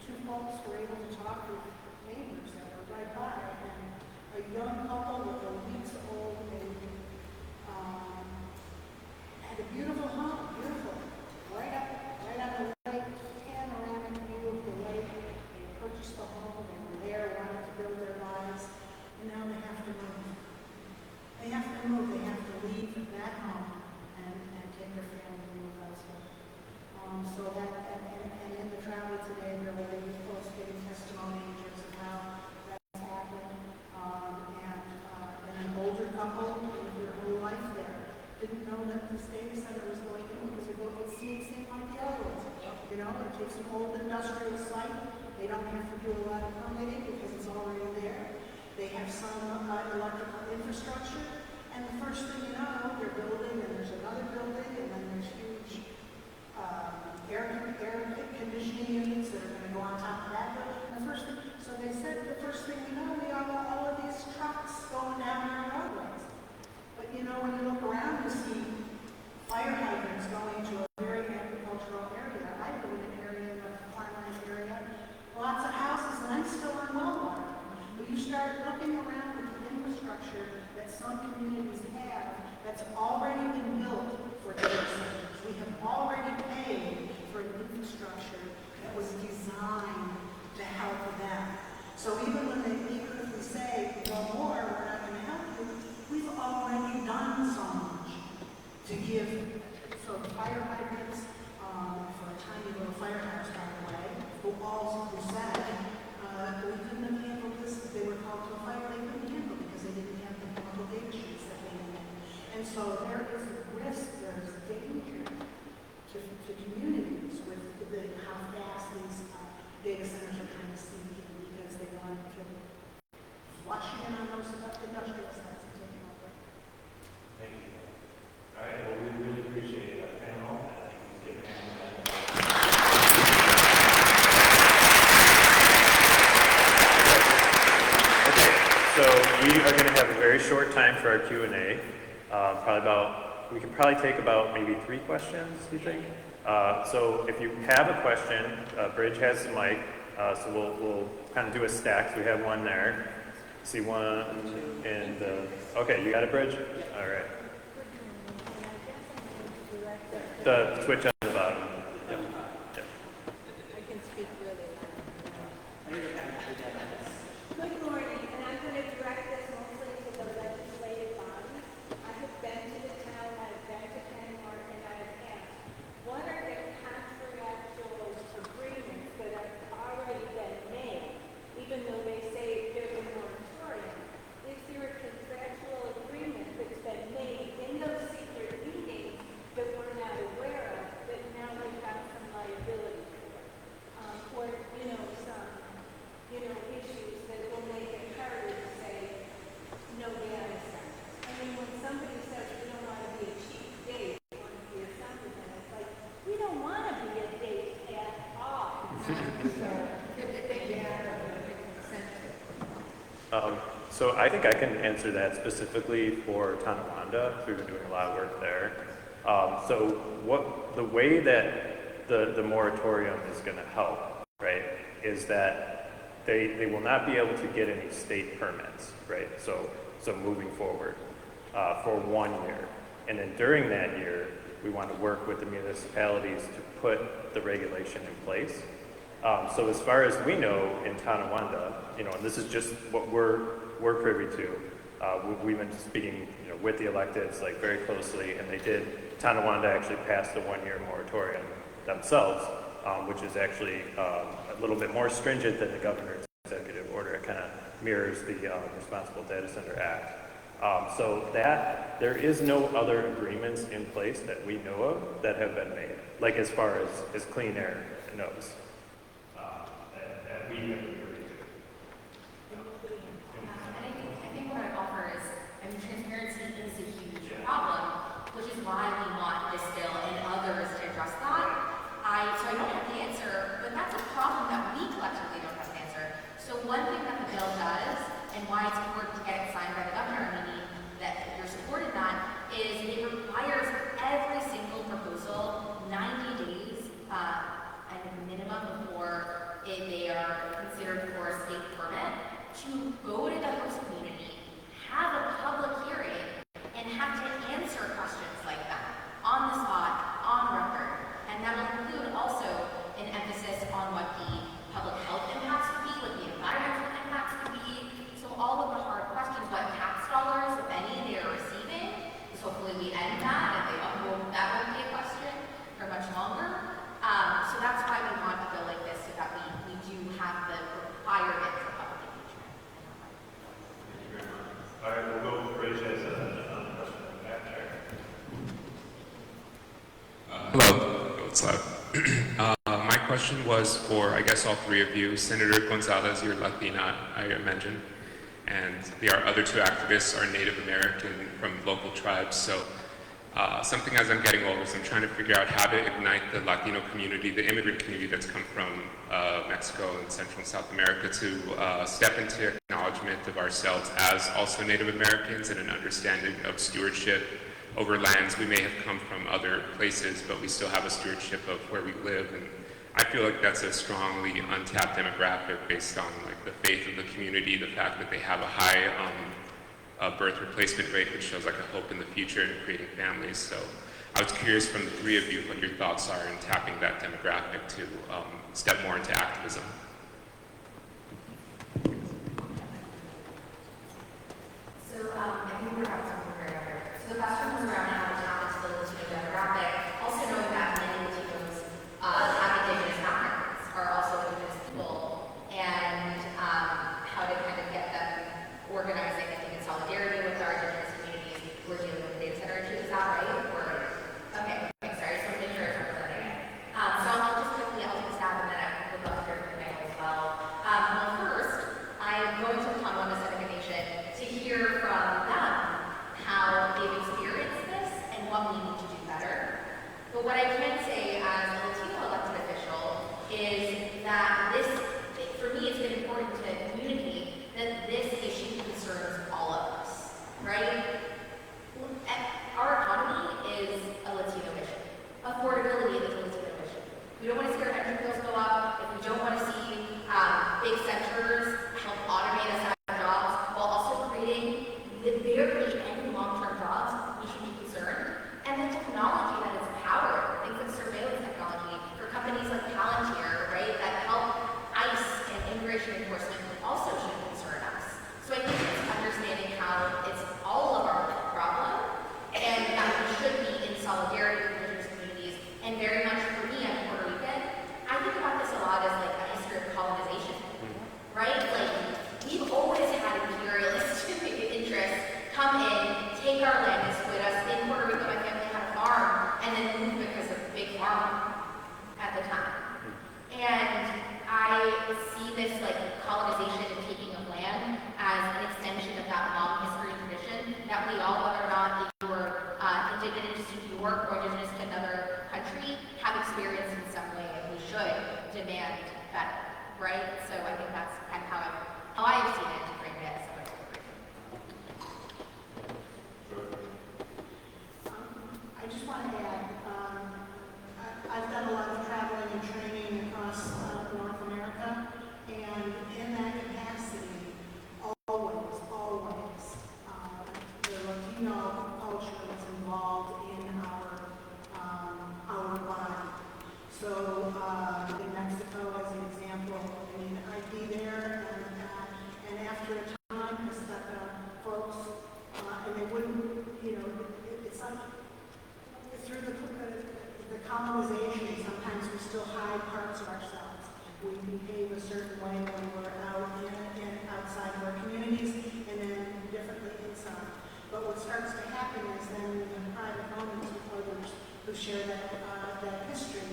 two folks were able to talk with neighbors that were right by, and a young couple with a weeks-old baby had a beautiful home, beautiful, right on the lake, panoramic view of the lake. They purchased the home, they were there, wanted to build their lives, and now they have to move. They have don't have to do a lot of permitting because it's already there. They have some electrical infrastructure, and the first thing you know, they're building, and there's another building, and then there's huge air conditioning units that are going to go on top of that building. And so they said the first thing we know, we have all of these trucks going down our roadways. But you know, when you look around, you see fire hydrants going to a very agricultural area. I live in an area, in a farmland area, lots of houses, and I'm still on well water. When you start looking around at the infrastructure that some communities have, that's already been built for data centers. We have already paid for an infrastructure that was designed to help them. So even if we say no more, we're not going to help you, we've already done so much to give. So fire hydrants, for a tiny little firehouse, by the way, who said we couldn't have handled this if they were called to a fire. They couldn't handle it because they didn't have the chemical data sheets that they needed. And so there is a risk, there is a danger to communities with how fast these data centers are trying to see because they want to flush in on those industrial sites and take them over. Thank you. All right, well, we really appreciate that panel. Okay, so we are going to have a very short time for our Q&A. We could probably take about maybe 3 questions, do you think? So if you have a question, Bridge has the mic, so we'll kind of do a stack. So we have one there. See one in the, okay, you got a Bridge? All right. The switch on the bottom. Yep. Yep. I can speak really loud. Good morning, and I'm going to direct this mostly to the legislative body. I have been to the town, I've been to Kenmore, and I've asked, what are the contractual agreements that have already been made, even though they say there's a moratorium? Is there a contractual agreement that's been made in those secret meetings that we're not aware of, that now we have some liability for? Or, some, issues that will make it harder to say no data center. I mean, when somebody says we don't want to be a cheap date, we want to be a supplement, it's like, we don't want to be a date at all. So I think I can answer that specifically for Tonawanda. We've been doing a lot of work there. So the way that the moratorium is going to help, right, is that they will not be able to get any state permits, right? So moving forward for 1 year. And then during that year, we want to work with the municipalities to put the regulation in place. So as far as we know in Tonawanda, and this is just what we're privy to. We've been speaking, with the electeds very closely, and Tonawanda actually passed the 1 year moratorium themselves, which is actually a little bit more stringent than the governor's executive order. It kind of mirrors the Responsible Data Center Act. So that there is no other agreements in place that we know of that have been made, as far as clean air knows. That we have agreed to. I think what I'd offer is, transparency is a huge problem, which is why we want this bill and others to address that. So I don't have the answer, but that's a problem that we collectively don't have an answer. So one thing that the bill does, and why it's important to get it signed by the governor, and we need that you're supporting that, is it requires every single proposal 90 days at a minimum before they are considered for a state permit to go to the host community, have a public hearing, and have to answer questions like that on the spot, on record. And that will include also an emphasis on what the public health impacts would be, what the environmental impacts would be. So all of the hard questions, what tax dollars, if any, they are receiving, is hopefully we end that, and that won't be a question for much longer. So that's why we want a bill like this, so that we do have the requirement for public engagement. Thank you very much. All right, we'll go with Bridge as a question in the back there. Hello. Oh, it's loud. My question was for, I guess, all three of you. Senator Gonzalez, you're Latina, I imagine. And our other two activists are Native American from local tribes. So something as I'm getting older is I'm trying to figure out how to ignite the Latino community, the immigrant community that's come from Mexico and Central and South America to step into acknowledgement of ourselves as also Native Americans and an understanding of stewardship over lands. We may have come from other places, but we still have a stewardship of where we live. And I feel like that's a strongly untapped demographic based on like the faith of the community, the fact that they have a high birth replacement rate, which shows like a hope in the future and creating families. So I was curious from the three of you what your thoughts are in tapping that demographic to step more into activism. So I think we're having something very other. So the question was around how to tap into the Latino demographic, also knowing that many Latinos have indigenous backgrounds, are also indigenous people, and how to kind of get them organizing, I think, in solidarity with our indigenous communities who are dealing with data center issues. Is that right? Or, okay, sorry, so I'm making sure I'm representing it. So I'll just quickly, I'll take a stab and then I would love to hear from you as well. Well, first, I'm going to come on this information to hear from them how they've experienced this and what we need to do better. But what I can say as a Latino elected official is that this, for me, it's been important to communicate that this issue concerns all of us, right? Our economy is a Latino issue. Affordability is a Latino issue. We don't want to see our energy bills go up. If we don't want to see big centers help automate us out of jobs while also creating the very and long-term jobs, we should be concerned. And the technology that is powered, things like surveillance technology for companies like Palantir, right, that help ICE and immigration enforcement also should concern us. So I think it's understanding how it's all of our problem and that we should be in solidarity with indigenous communities. And very much for me, I'm Puerto Rican, I think about this a lot as like a history of colonization, right? Like, we've always had imperialistic interests come in, take our land and split us. In Puerto Rico, my family had a farm and then moved because of big farming at the time. And I see this like colonization and taking of land as an extension of that long history and tradition that we all, whether or not you were indigenous to New York or indigenous to another country, have experienced in some way, and we should demand better, right? So I think that's kind of how I have seen it to bring it as somebody. I just want to add, I've done a lot of traveling and training across North America, and in that capacity, always, the Latino culture was involved in our body. So in Mexico, as an example, I mean, I'd be there, and after a time, I stuck folks, and they wouldn't, it's like through the colonization, sometimes we still hide parts of ourselves. We behave a certain way when we're out and outside of our communities, and then differently inside. But what starts to happen is then in the private moments with others who share that history,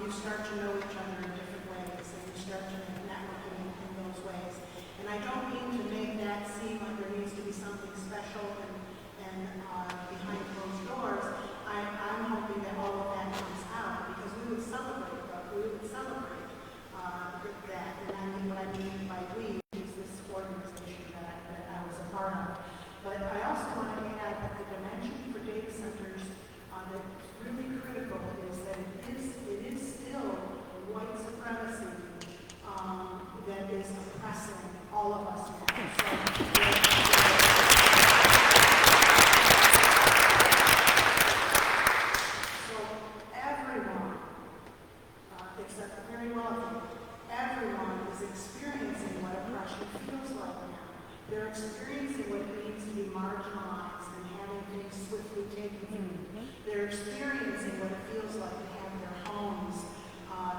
you start to know each other in different ways, and you start to network in those ways. And I don't mean to make that seem like there needs to be something special and behind closed doors. I'm hoping that all of that comes out, because we would celebrate that. And I mean, what I mean by we is this organization that I was a part of. But I also want to add that the dimension for data centers that's really critical is that it is still white supremacy that is oppressing all of us now. So everyone, except very wealthy, everyone is experiencing what oppression feels like now. They're experiencing what it means to be marginalized and having things swiftly taken from them. They're experiencing what it feels like to have their homes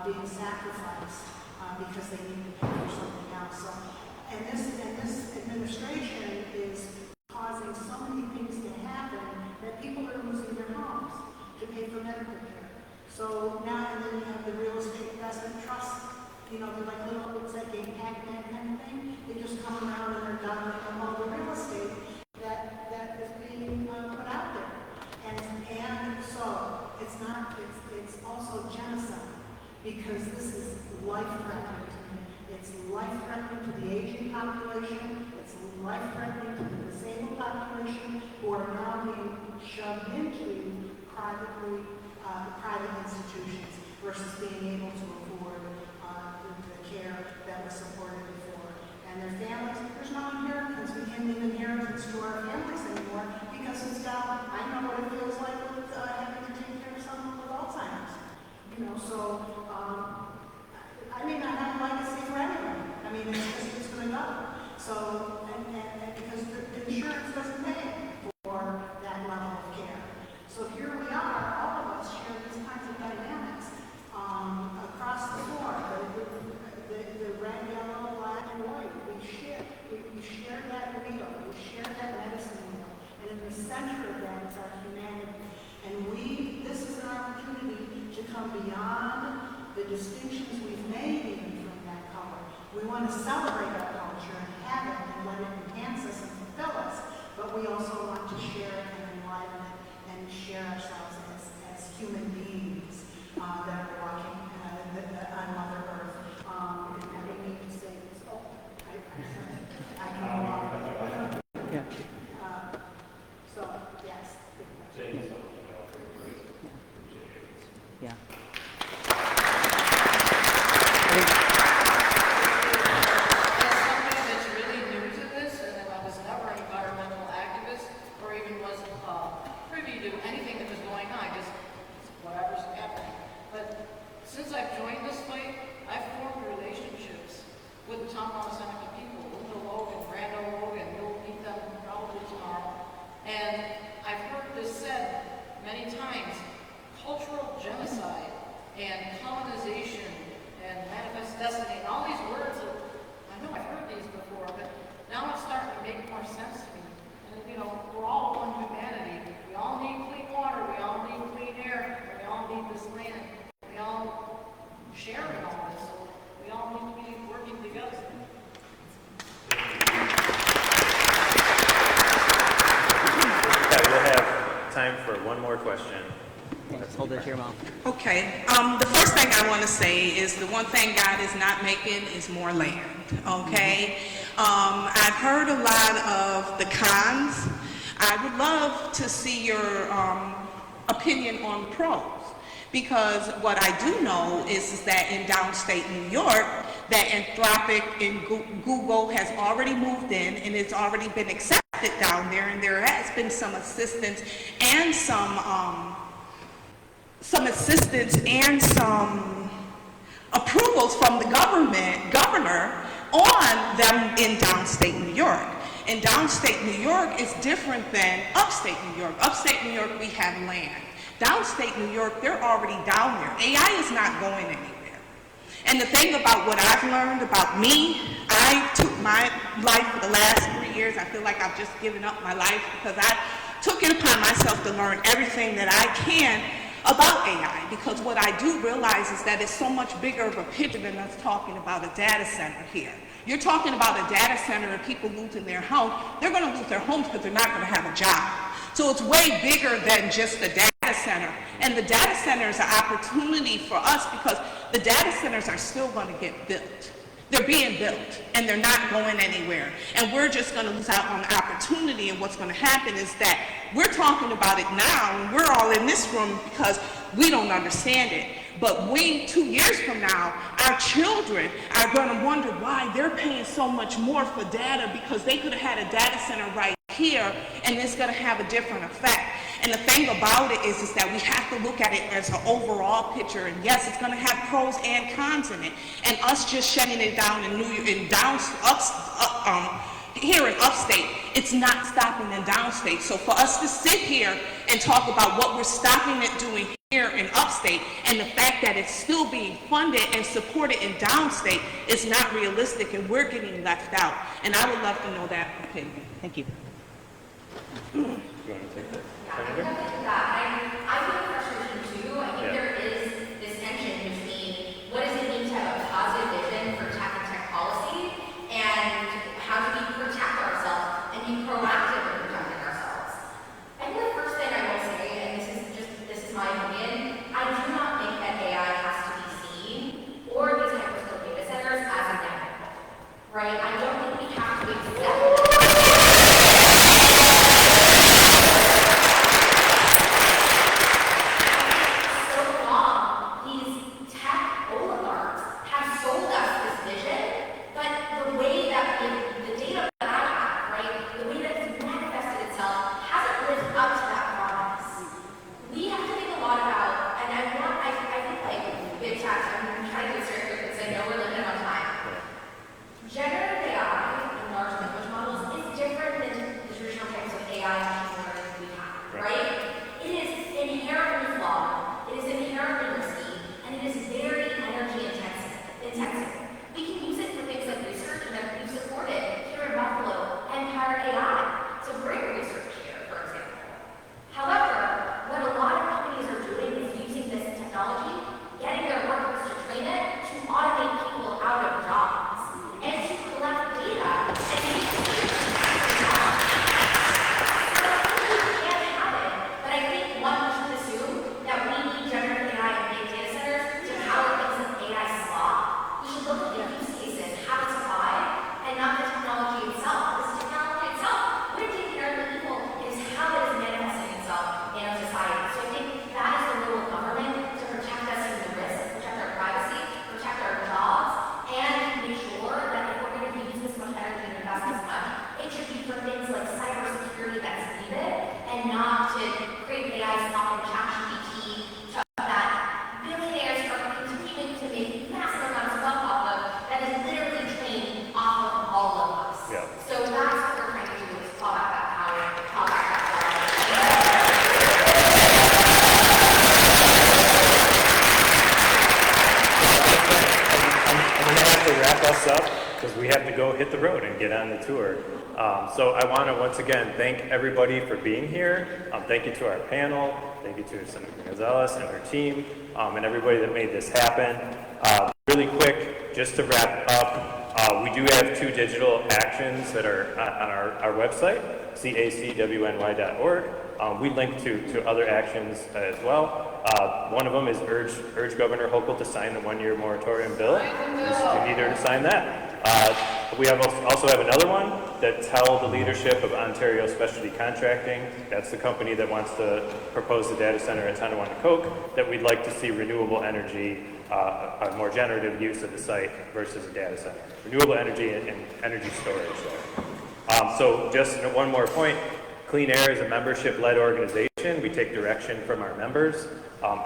being sacrificed because they need to pay for something else. So, and this administration is causing so many things to happen that people are losing their homes to pay for medical care. So now, and then you have the real estate life-threatening to the disabled population who are now being shoved into private institutions versus being able to afford the care that was supported before. And their families, there's no inheritance. We can't leave inheritance to our families anymore because it's down. I know what it feels like with having to take care of someone with Alzheimer's. You know, so I may not have a legacy for anyone. I mean, it's going to go. So, and because the insurance doesn't pay for that level of care. So here we are, all of us share these kinds of dynamics across the board. The red, yellow, black, and white. We share that wheel. We share that medicine wheel. And in the center of that is our humanity. And this is an opportunity to come beyond the distinctions we've made even from that color. We want to celebrate our culture and have it and let it enhance us and fulfill us. But we also want to share it and enliven it and share ourselves as human beings that are walking on Mother Earth. And we need to say this. Oh, I can go on. Yeah. So, yes. Yeah. As somebody that's really new to this, and I was never an environmental activist or even was privy to anything that was going on, just whatever's happening. But since I've joined this fight, I've formed relationships with the Tonopah Seneca people, Linda Logan, Brando Logan, you'll meet them probably tomorrow. And I've heard this said many times, cultural genocide and colonization and manifest destiny, and all these words that I know I've heard these before, but now it's starting to make more sense to me. And you know, we're all one humanity. We all need clean water, we all need clean air, we all need this land. We all share in all this, so we all need to be working together. Okay, we'll have time for one more question. Thanks. Hold it to your mouth. Okay. The first thing I want to say is the one thing God is not making is more land. Okay. I've heard a lot of the cons. I would love to see your opinion on the pros, because what I do know is that in downstate New York, that Anthropic and Google has already moved in and it's already been accepted down there, and there has been some assistance and some approvals from the governor on them in downstate New York. And downstate New York is different than upstate New York. Upstate New York, we have land. Downstate New York, they're already down there. AI is not going anywhere. And the thing about what I've learned about me, I took my life for the last 3 years. I feel like I've just given up my life because I took it upon myself to learn everything that I can about AI, because what I do realize is that it's so much bigger of a picture than us talking about a data center here. You're talking about a data center and people losing their home. They're going to lose their homes because they're not going to have a job. So it's way bigger than just the data center. And the data center is an opportunity for us because the data centers are still going to get built. They're being built and they're not going anywhere. And we're just going to lose out on the opportunity, and what's going to happen is that we're talking about it now and we're all in this room because we don't understand it. But 2 years from now, our children are going to wonder why they're paying so much more for data, because they could have had a data center right here and it's going to have a different effect. And the thing about it is that we have to look at it as an overall picture. And yes, it's going to have pros and cons in it. And us just shutting it down in New York, here in upstate, it's not stopping in downstate. So for us to sit here and talk about what we're stopping it doing here in upstate, and the fact that it's still being funded and supported in downstate, is not realistic, and we're getting left out. And I would love to know that opinion. Thank you. You want to take that? I feel frustration too. I think there is this tension between what does it mean to have a positive vision for tech and tech policy, and how do we protect ourselves and be proactive in protecting ourselves. I think the first thing I will say, and this is my opinion, I do not think that AI has to be seen, or these hyperscale data centers, as inevitable. Right? I don't think we have to accept us up because we have to go hit the road and get on the tour. So I want to once again thank everybody for being here. Thank you to our panel. Thank you to Senator Gonzalez and her team, and everybody that made this happen. Really quick, just to wrap up, we do have 2 digital actions that are on our website, cacwny.org. We link to other actions as well. One of them is urge Governor Hochul to sign the 1-year moratorium bill. We need her to sign that. We also have another one that tell the leadership of Ontario Specialty Contracting, that's the company that wants to propose the data center at Tonawanda-Coke, that we'd like to see renewable energy, a more generative use of the site versus a data center. Renewable energy and energy storage. So just one more point, Clean Air is a membership-led organization. We take direction from our members.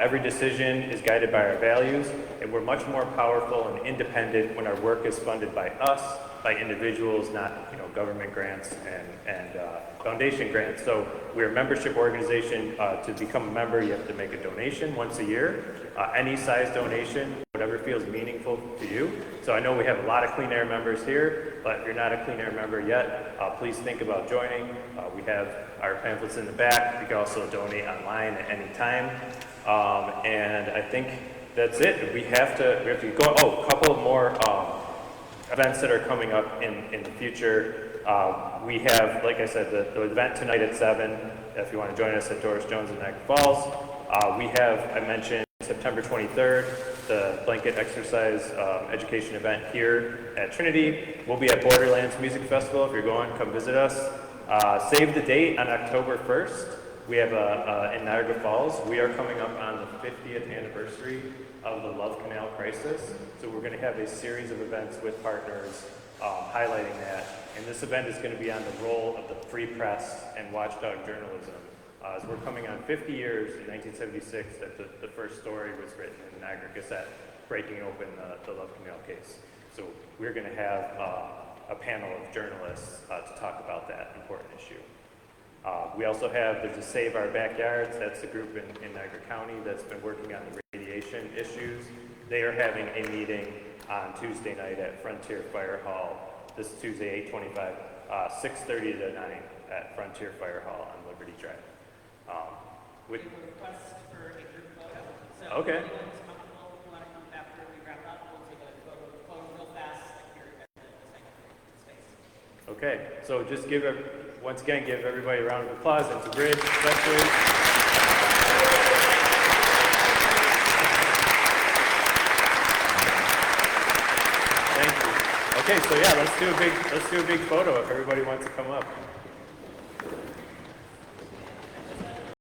Every decision is guided by our values, and we're much more powerful and independent when our work is funded by us, by individuals, not government grants and foundation grants. So we're a membership organization. To become a member, you have to make a donation once a year. Any size donation, whatever feels meaningful to you. So I know we have a lot of Clean Air members here, but if you're not a Clean Air member yet, please think about joining. We have our pamphlets in the back. You can also donate online at any time. And I think that's it. We have to go. Oh, a couple of more events that are coming up in the future. We have, like I said, the event tonight at 7. If you want to join us at Doris Jones in Niagara Falls. We have, I mentioned, September 23rd, the blanket exercise education event here at Trinity. We'll be at Borderlands Music Festival. If you're going, come visit us. Save the date on October 1st. We have in Niagara Falls, we are coming up on the 50th anniversary of the Love Canal crisis. So we're going to have a series of events with partners highlighting that. And this event is going to be on the role of the free press and watchdog journalism. As we're coming on 50 years in 1976 that the first story was written in the Niagara Gazette, breaking open the Love Canal case. So we're going to have a panel of journalists to talk about that important issue. We also have, there's a Save Our Backyards, that's the group in Niagara County that's been working on the radiation issues. They are having a meeting on Tuesday night at Frontier Fire Hall, this Tuesday, 8/25, 6:30 to 9 at Frontier Fire Hall on Liberty Drive. With request for a group photo. So okay. if anyone's comfortable, if you want to come after we wrap up, we'll take a photo real fast here at the second space. Okay, so just once again, give everybody a round of applause and to Bridge, especially. Thank you. Okay, so yeah, let's do a big photo if everybody wants to come up.